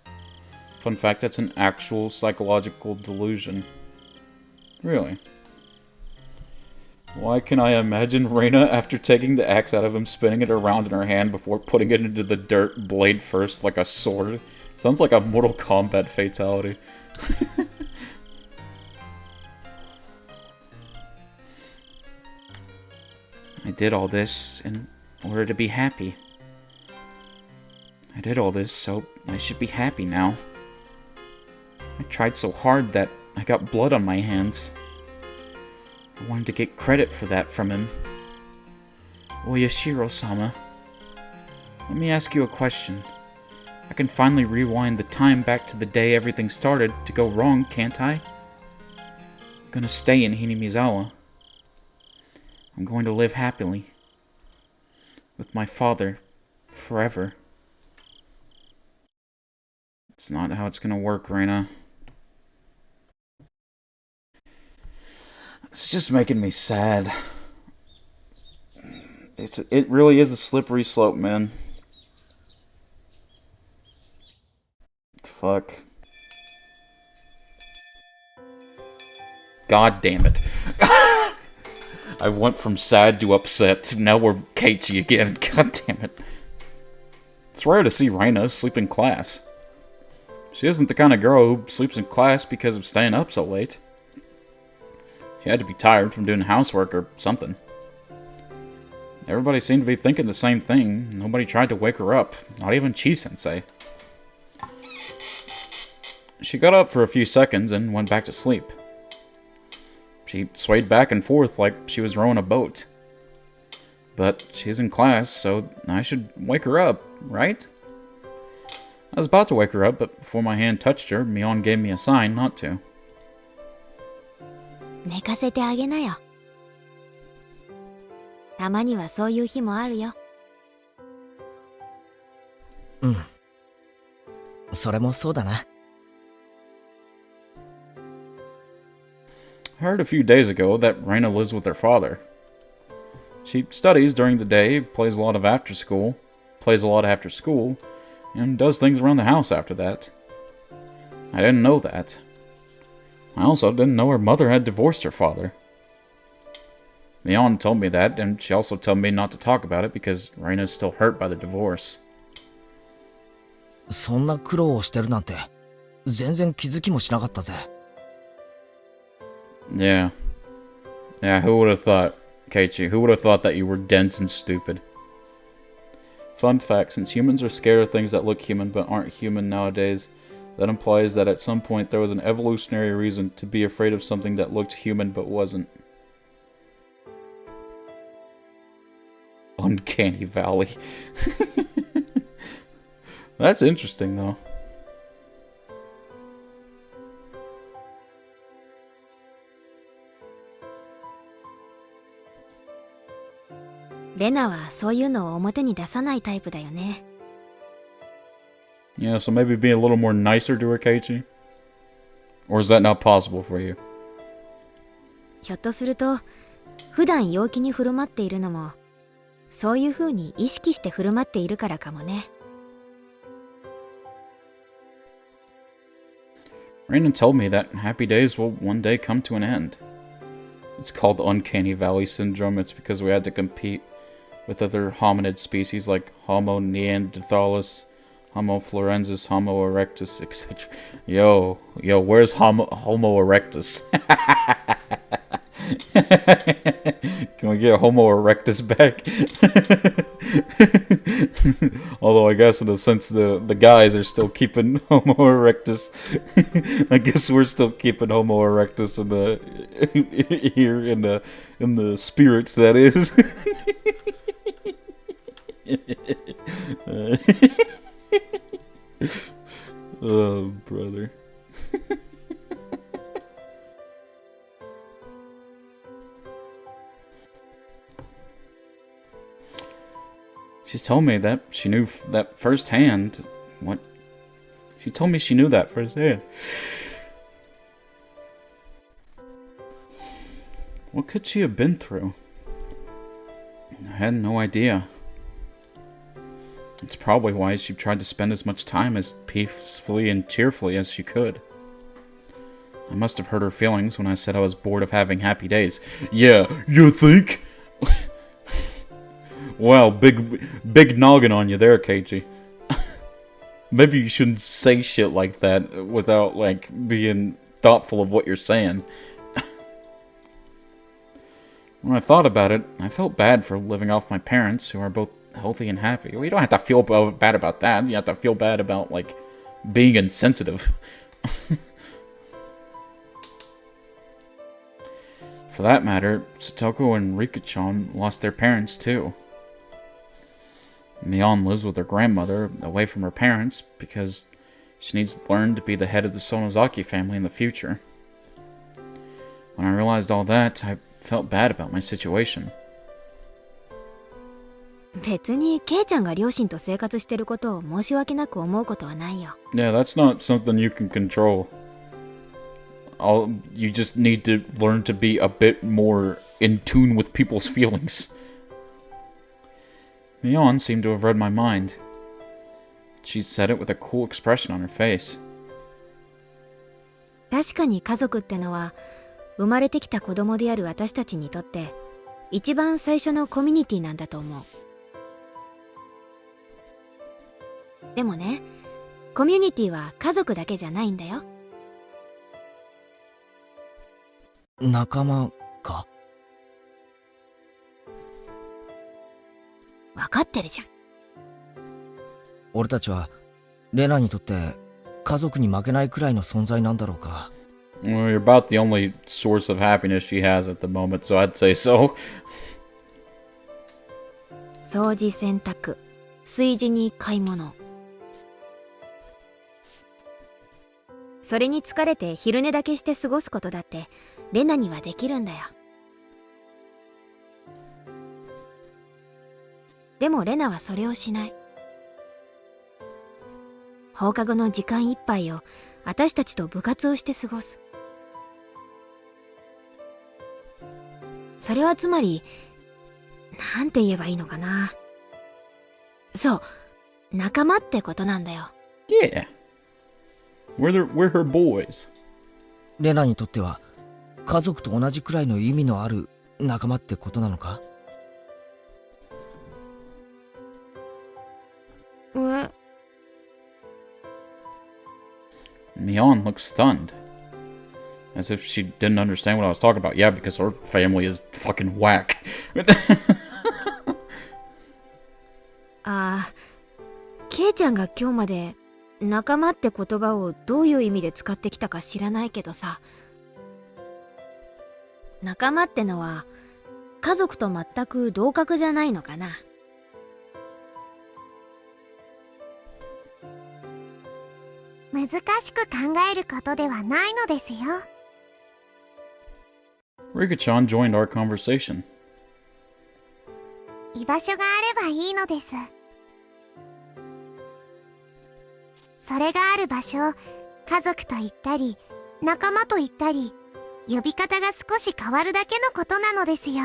Fun fact, that's an actual psychological delusion. Really? Why can I imagine Reina, after taking the axe out of him, spinning it around in her hand before putting it into the dirt, blade first, like a sword? Sounds like a Mortal Kombat fatality. I did all this in order to be happy. I did all this, so I should be happy now. I tried so hard that I got blood on my hands. I wanted to get credit for that from him. Oyashiro-sama, let me ask you a question. I can finally rewind the time back to the day everything started to go wrong, can't I? I'm gonna stay in Hinamizawa. I'm going to live happily. With my father. Forever. It's not how it's gonna work, Reina. It's just making me sad. It really is a slippery slope, man. Fuck. God damn it. I went from sad to upset to now we're Keiichi again. God damn it. It's rare to see Reina sleep in class. She isn't the kind of girl who sleeps in class because of staying up so late. She had to be tired from doing housework or something. Everybody seemed to be thinking the same thing. Nobody tried to wake her up, not even Chi-sensei. She got up for a few seconds and went back to sleep. She swayed back and forth like she was rowing a boat. But she's in class, so I should wake her up, right? I was about to wake her up, but before my hand touched her, Mion gave me a sign not to. 寝かせてあげなよ。たまにはそういう日もあるよ。うん。それもそうだな。I heard a few days ago that Reina lives with her father. She studies during the day, plays a lot after school, and does things around the house after that. I didn't know that. I also didn't know her mother had divorced her father. Mion told me that, and she also told me not to talk about it because Reina's still hurt by the divorce. そんな苦労をしてるなんて、全然気づきもしなかったぜ。Yeah. Yeah, who would have thought, Keiichi, who would have thought that you were dense and stupid? Fun fact, since humans are scared of things that look human but aren't human nowadays, that implies that at some point there was an evolutionary reason to be afraid of something that looked human but wasn't. Uncanny Valley. That's interesting, though. レナはそういうのを表に出さないタイプだよね。Yeah, so maybe be a little more nicer to her, Keiichi? Or is that not possible for you? ひょっとすると、普段陽気に振る舞っているのも、そういう風に意識して振る舞っているからかもね。Reina told me that happy days will one day come to an end. It's called the Uncanny Valley Syndrome. It's because we had to compete with other hominid species like Homo neanderthalis, Homo florensis, Homo erectus, etc. Yo, where's Homo erectus? Can we get Homo erectus back? Although I guess in a sense the guys are still keeping Homo erectus. I guess we're still keeping Homo erectus in the here in the spirits, that is. Oh, brother. She told me that she knew that firsthand. What? She told me she knew that firsthand. What could she have been through? I had no idea. It's probably why she tried to spend as much time as peacefully and cheerfully as she could. I must have hurt her feelings when I said I was bored of having happy days. Yeah, you think? Wow, big noggin on you there, Keiichi. Maybe you shouldn't say shit like that without, like, being thoughtful of what you're saying. When I thought about it, I felt bad for living off my parents, who are both healthy and happy. Well, you don't have to feel bad about that. You have to feel bad about, like, being insensitive. For that matter, Satoko and Rika-chan lost their parents, too. Mion lives with her grandmother, away from her parents, because she needs to learn to be the head of the Sonozaki family in the future. When I realized all that, I felt bad about my situation. 別にケイちゃんが両親と生活してることを申し訳なく思うことはないよ。Yeah, that's not something you can control. You just need to learn to be a bit more in tune with people's feelings. Mion seemed to have read my mind. She said it with a cool expression on her face. 確かに家族ってのは生まれてきた子供である私たちにとって一番最初のコミュニティなんだと思う。でもね、コミュニティは家族だけじゃないんだよ。仲間か？わかってるじゃん。俺たちはレナにとって家族に負けないくらいの存在なんだろうか。Well, you're about the only source of happiness she has at the moment, so I'd say so. 掃除洗濯、炊事に買い物。それに疲れて昼寝だけして過ごすことだってレナにはできるんだよ。でもレナはそれをしない。放課後の時間いっぱいを私たちと部活をして過ごす。それはつまり、なんて言えばいいのかな。そう、仲間ってことなんだよ。Yeah. We're her boys. レナにとっては家族と同じくらいの意味のある仲間ってことなのか？Mion looks stunned. As if she didn't understand what I was talking about. Yeah, because her family is fucking whack. ああ、ケイちゃんが今日まで仲間って言葉をどういう意味で使ってきたか知らないけどさ、仲間ってのは家族と全く同格じゃないのかな。難しく考えることではないのですよ。Rika-chan joined our conversation. 居場所があればいいのです。それがある場所を家族と言ったり仲間と言ったり、呼び方が少し変わるだけのことなのですよ。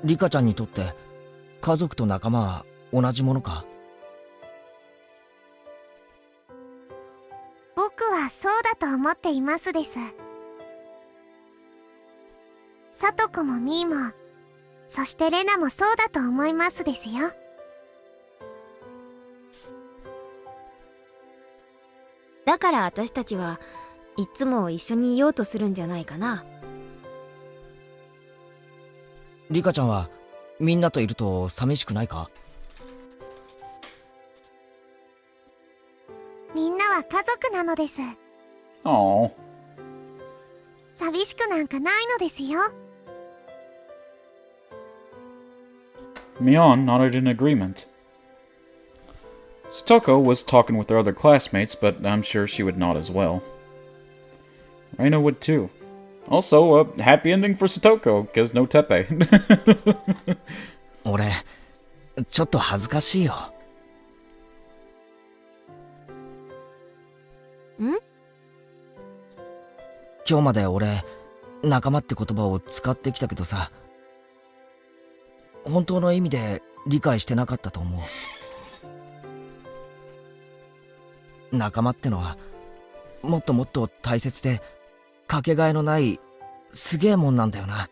リカちゃんにとって家族と仲間は同じものか？僕はそうだと思っていますです。サトコもミーも、そしてレナもそうだと思いますですよ。だから私たちはいつも一緒にいようとするんじゃないかな。リカちゃんはみんなといると寂しくないか？みんなは家族なのです。Aww. 寂しくなんかないのですよ。Mion nodded in agreement. Satoko was talking with her other classmates, but I'm sure she would nod as well. Reina would too. Also, a happy ending for Satoko, because no Tepe. 俺ちょっと恥ずかしいよ。今日まで俺仲間って言葉を使ってきたけどさ、本当の意味で理解してなかったと思う。仲間ってのはもっともっと大切でかけがえのないすげえもんなんだよな。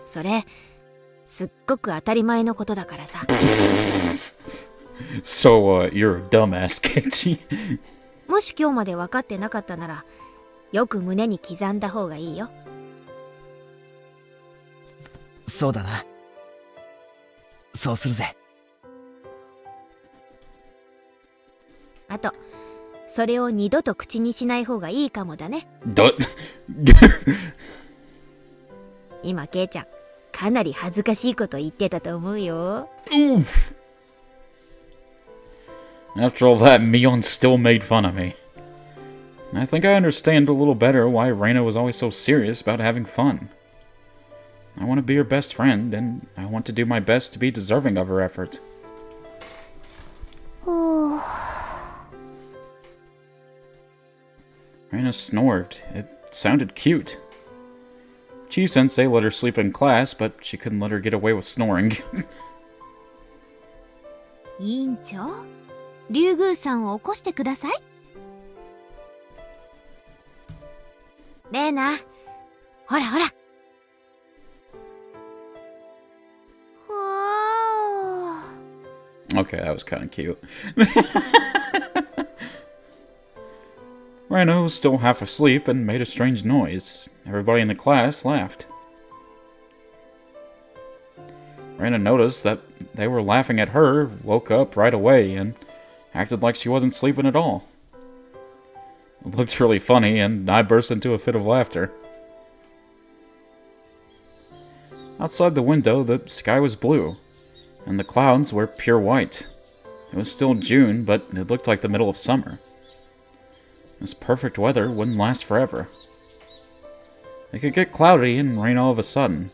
それすっごく当たり前のことだからさ。So, you're a dumbass, Keiichi. もし今日まで分かってなかったならよく胸に刻んだ方がいいよ。そうだな。そうするぜ。あとそれを二度と口にしない方がいいかもだね。今ケイちゃんかなり恥ずかしいこと言ってたと思うよ。Oof! After all that, Mion still made fun of me. I think I understand a little better why Reina was always so serious about having fun. I want to be her best friend, and I want to do my best to be deserving of her efforts. Reina snored. It sounded cute. Chi-sensei let her sleep in class, but she couldn't let her get away with snoring. 委員長、竜宮さんを起こしてください。レーナ、ほらほら。Okay, that was kind of cute. Rena was still half asleep and made a strange noise. Everybody in the class laughed. Rena noticed that they were laughing at her, woke up right away, and acted like she wasn't sleeping at all. It looked really funny, and I burst into a fit of laughter. Outside the window, the sky was blue, and the clouds were pure white. It was still June, but it looked like the middle of summer. This perfect weather wouldn't last forever. It could get cloudy and rain all of a sudden.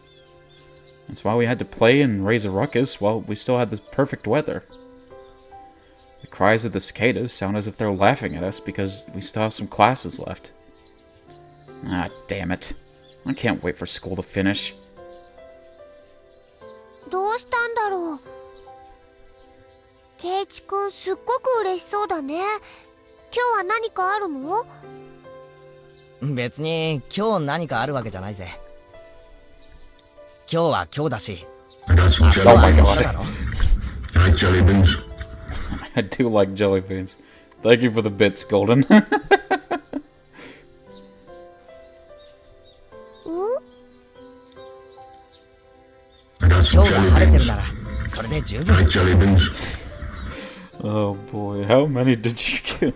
That's why we had to play and raise a ruckus while we still had the perfect weather. The cries of the cicadas sound as if they're laughing at us because we still have some classes left. Ah, damn it. I can't wait for school to finish. どうしたんだろう。ケイチくんすっごく嬉しそうだね。今日は何かあるの？別に今日何かあるわけじゃないぜ。今日は今日だし。明日は明日だろ。I do like jelly beans. Thank you for the bits, Golden. 今日が晴れてるならそれで十分。Oh boy, how many did you give?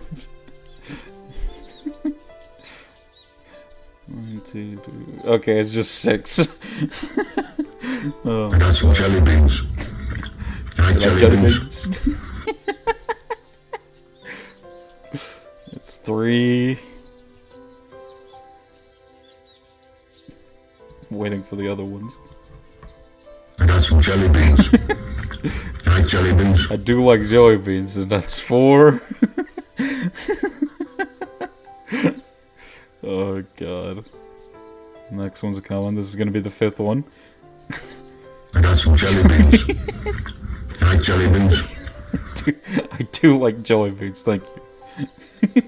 1, 2, 3. Okay, it's just 6. Oh, got some jelly beans. Jelly beans. It's 3. Waiting for the other ones. I got some jelly beans. I like jelly beans. I do like jelly beans, and that's 4. Oh god. Next one's coming. This is gonna be the 5th one. I got some jelly beans. I like jelly beans. I do like jelly beans, thank you.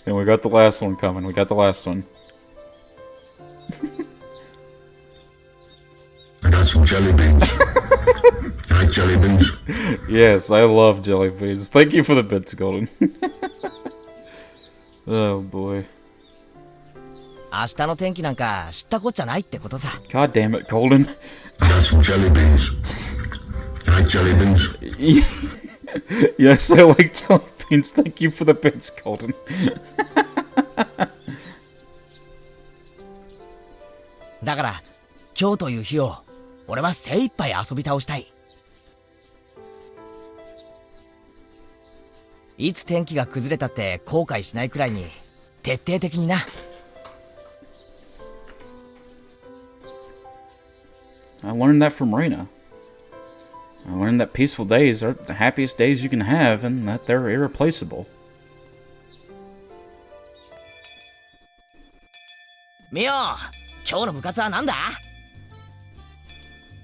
And we got the last one coming. We got the last one. I got some jelly beans. I like jelly beans. Yes, I love jelly beans. Thank you for the bits, Golden. Oh boy. 明日の天気なんか知ったこっちゃないってことさ。God damn it, Golden. I got some jelly beans. I like jelly beans. Yes, I like jelly beans. Thank you for the bits, Golden. だから今日という日を俺は精一杯遊び倒したい。いつ天気が崩れたって後悔しないくらいに徹底的にな。I learned that from Reina. I learned that peaceful days are the happiest days you can have and that they're irreplaceable. みよ、今日の部活はなんだ？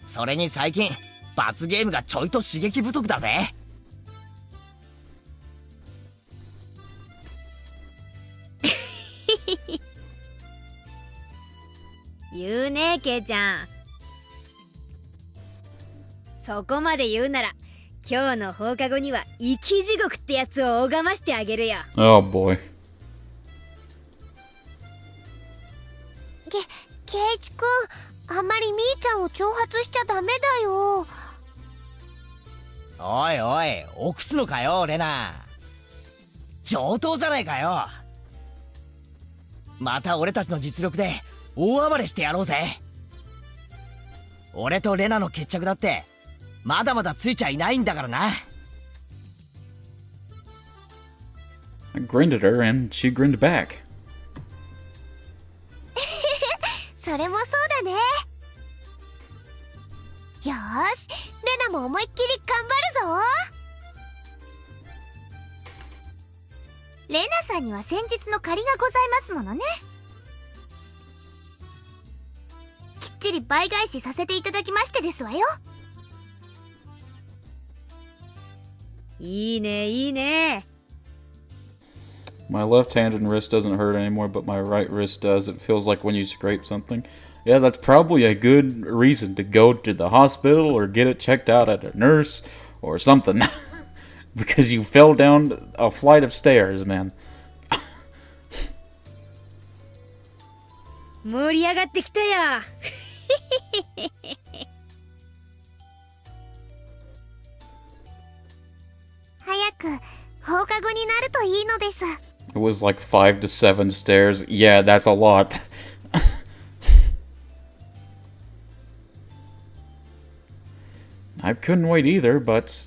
それに最近罰ゲームがちょいと刺激不足だぜ。言うね、ケイちゃん。そこまで言うなら今日の放課後には生き地獄ってやつを拝ましてあげるよ。Oh boy. ケイチくん、あんまりみーちゃんを挑発しちゃダメだよ。おいおい、臆すのかよ、レナ。上等じゃないかよ。また俺たちの実力で大暴れしてやろうぜ。俺とレナの決着だってまだまだついちゃいないんだからな。I grinned at her and she grinned back. それもそうだね。よーし、レナも思いっきり頑張るぞ。レナさんには先日の借りがございますものね。きっちり倍返しさせていただきましてですわよ。いいね、いいね。My left hand and wrist doesn't hurt anymore, but my right wrist does. It feels like when you scrape something. Yeah, that's probably a good reason to go to the hospital or get it checked out at a nurse or something. Because you fell down a flight of stairs, man. 盛り上がってきたよ。早く放課後になるといいのです。 It was like 5 to 7 stairs. Yeah, that's a lot. I couldn't wait either, but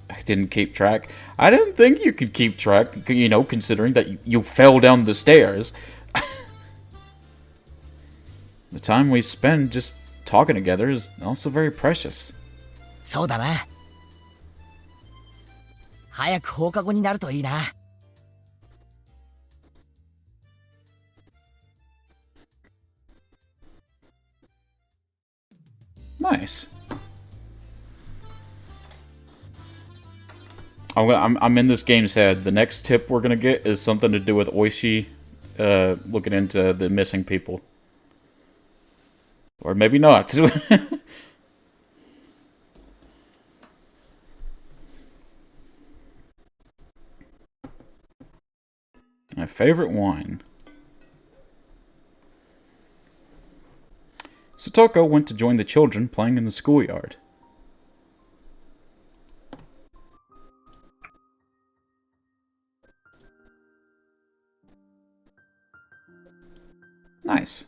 I didn't keep track. I didn't think you could keep track, you know, considering that you fell down the stairs. The time we spend just talking together is also very precious. そうだな。早く放課後になるといいな。Nice. I'm in this game's head. The next tip we're gonna get is something to do with Oishi, looking into the missing people. Or maybe not. My favorite wine. Satoko went to join the children playing in the schoolyard. Nice.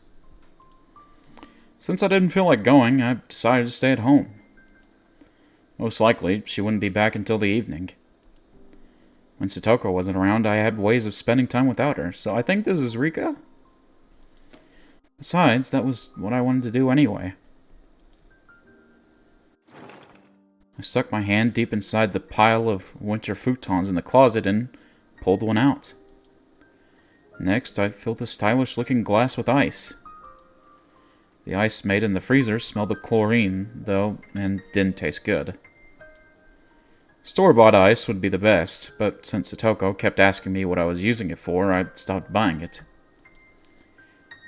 Since I didn't feel like going, I decided to stay at home. Most likely, she wouldn't be back until the evening. When Satoko wasn't around, I had ways of spending time without her, so I think this is Rika? Besides, that was what I wanted to do anyway. I stuck my hand deep inside the pile of winter futons in the closet and pulled one out. Next, I filled the stylish-looking glass with ice. The ice made in the freezer smelled of chlorine, though, and didn't taste good. Store-bought ice would be the best, but since Satoko kept asking me what I was using it for, I stopped buying it.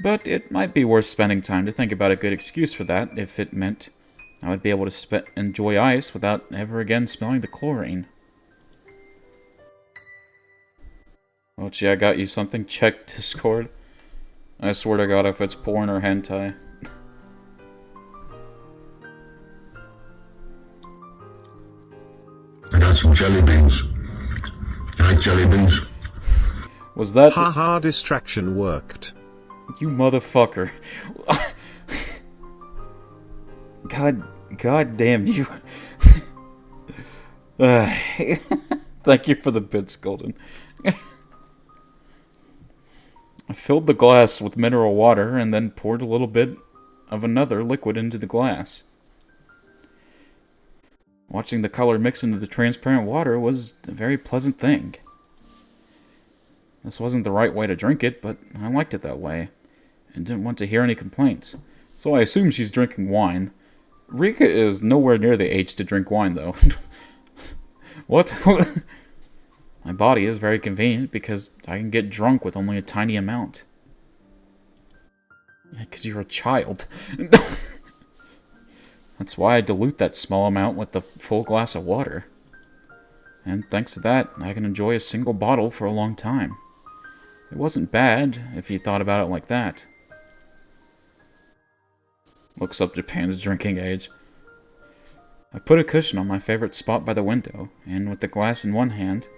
But it might be worth spending time to think about a good excuse for that, if it meant I would be able to enjoy ice without ever again smelling the chlorine. Ochi, I got you something. Check Discord. I swear to God, if it's porn or hentai. I got some jelly beans. I like jelly beans. Was that... Haha, distraction worked. You motherfucker. God damn you. Thank you for the bits, Golden. I filled the glass with mineral water and then poured a little bit of another liquid into the glass. Watching the color mix into the transparent water was a very pleasant thing. This wasn't the right way to drink it, but I liked it that way, and didn't want to hear any complaints. So I assume she's drinking wine. Rika is nowhere near the age to drink wine, though. What? My body is very convenient because I can get drunk with only a tiny amount. Yeah, because you're a child. That's why I dilute that small amount with the full glass of water. And thanks to that, I can enjoy a single bottle for a long time. It wasn't bad, if you thought about it like that. Looks up Japan's drinking age. I put a cushion on my favorite spot by the window, and with the glass in one hand,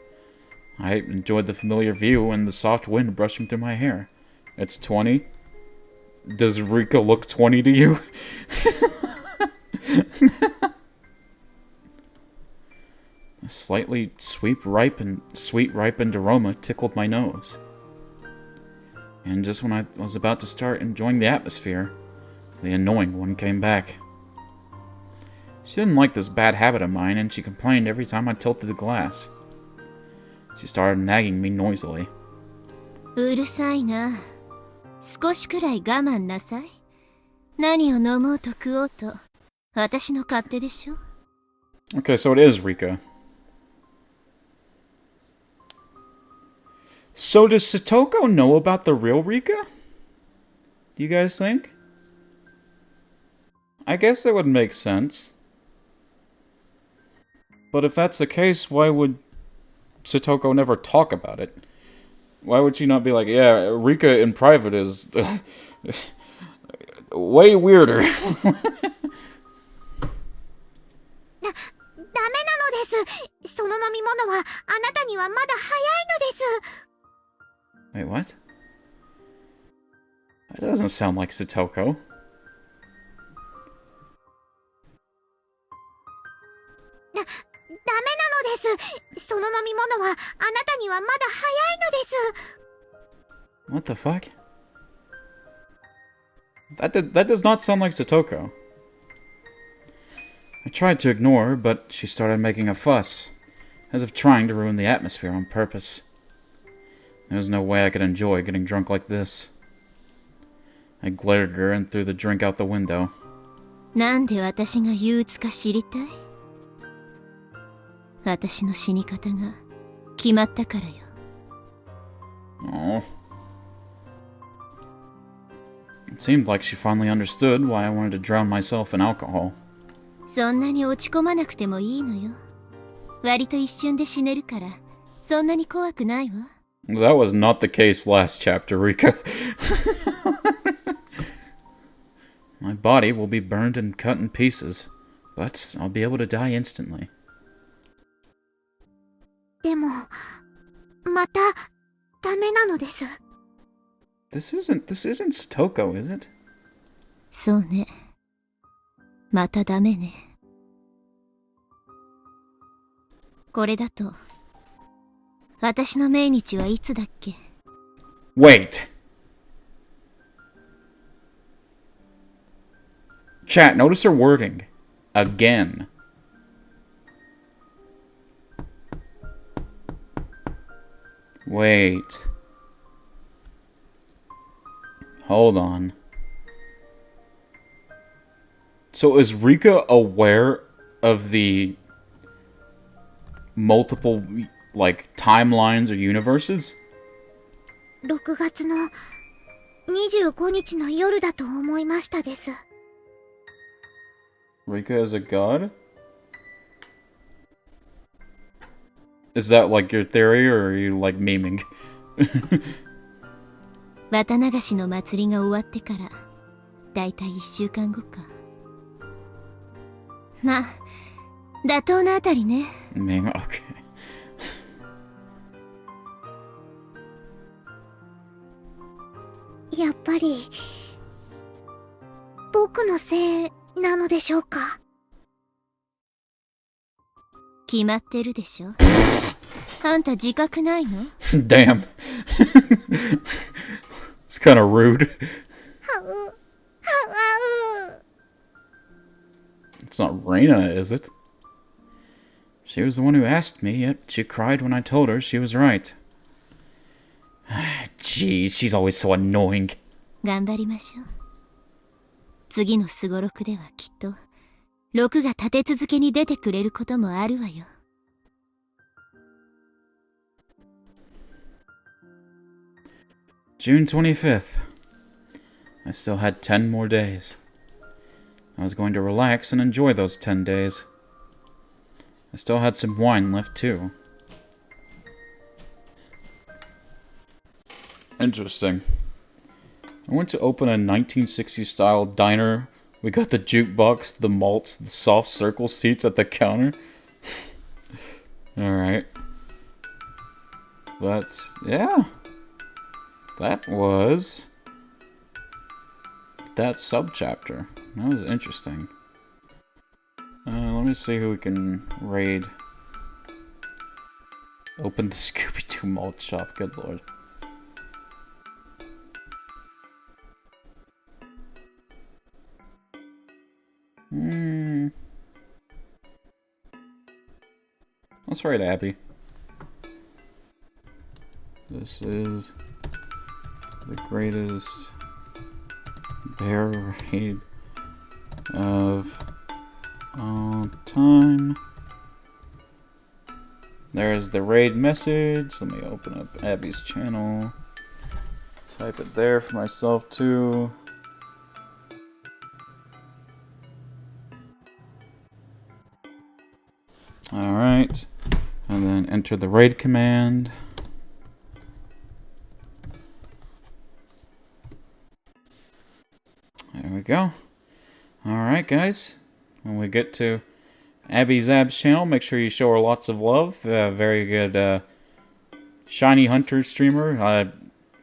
I enjoyed the familiar view and the soft wind brushing through my hair. It's 20. Does Rika look 20 to you? A slightly sweet ripened aroma tickled my nose. And just when I was about to start enjoying the atmosphere, the annoying one came back. She didn't like this bad habit of mine, and she complained every time I tilted the glass. She started nagging me noisily. うるさいな。少しくらい我慢なさい。何を飲もうと食おうと、私の勝手でしょ。 Okay, so it is Rika. So does Satoko know about the real Rika? Do you guys think? I guess it would make sense. But if that's the case, why would Satoko never talk about it? Why would she not be like, yeah, Rika in private is way weirder. ダメなのです。その飲み物はあなたにはまだ早いのです。 Wait, what? That doesn't sound like Satoko. ダメなのです。その飲み物はあなたにはまだ早いのです。 What the fuck? That does not sound like Satoko. I tried to ignore her, but she started making a fuss, as if trying to ruin the atmosphere on purpose. There was no way I could enjoy getting drunk like this. I glared at her and threw the drink out the window. なんで私が憂鬱か知りたい？私の死に方が決まったからよ。 Oh. It seemed like she finally understood why I wanted to drown myself in alcohol. そんなに落ち込まなくてもいいのよ。割と一瞬で死ねるから、そんなに怖くないわ。 That was not the case last chapter, Rika. My body will be burned and cut in pieces, but I'll be able to die instantly. でも、またダメなのです。 This isn't Satoko, is it? そうね。またダメね。これだと、私の命日はいつだっけ？ Wait! Chat, notice her wording. Again. Wait. Hold on. So is Rika aware of the multiple, like, timelines or universes? 6月の25日の夜だと思いましたです。 Rika is a god? Is that like your theory, or are you like memeing? 綿流しの祭りが終わってから、だいたい1週間後か。まあ、妥当なあたりね。Meme, okay. やっぱり、僕のせいなのでしょうか。決まってるでしょ。あんた自覚ないの？ Damn. It's kind of rude. It's not Reina, is it? She was the one who asked me, yet she cried when I told her she was right. Jeez, she's always so annoying. 頑張りましょう。次のすごろくではきっと、6が立て続けに出てくれることもあるわよ。June 25th. I still had 10 more days. I was going to relax and enjoy those 10 days. I still had some wine left too. Interesting. I went to open a 1960s style diner. We got the jukebox, the malts, the soft circle seats at the counter. Alright. That's, yeah. That was that subchapter. That was interesting. Let me see who we can raid. Open the Scooby-Doo malt shop, good lord. Let's raid Abby. This is the greatest bear raid of all time. There's the raid message. Let me open up Abby's channel. Type it there for myself too. Alright. Alright. And then enter the raid command. There we go. Alright, guys. When we get to Abby Zab's channel, make sure you show her lots of love. Very good Shiny Hunter streamer. I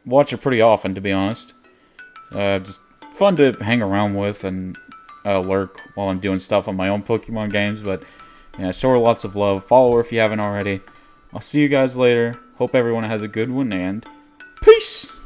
watch her pretty often, to be honest. Just fun to hang around with and lurk while I'm doing stuff on my own Pokemon games. But yeah, show her lots of love. Follow her if you haven't already. I'll see you guys later. Hope everyone has a good one, and peace!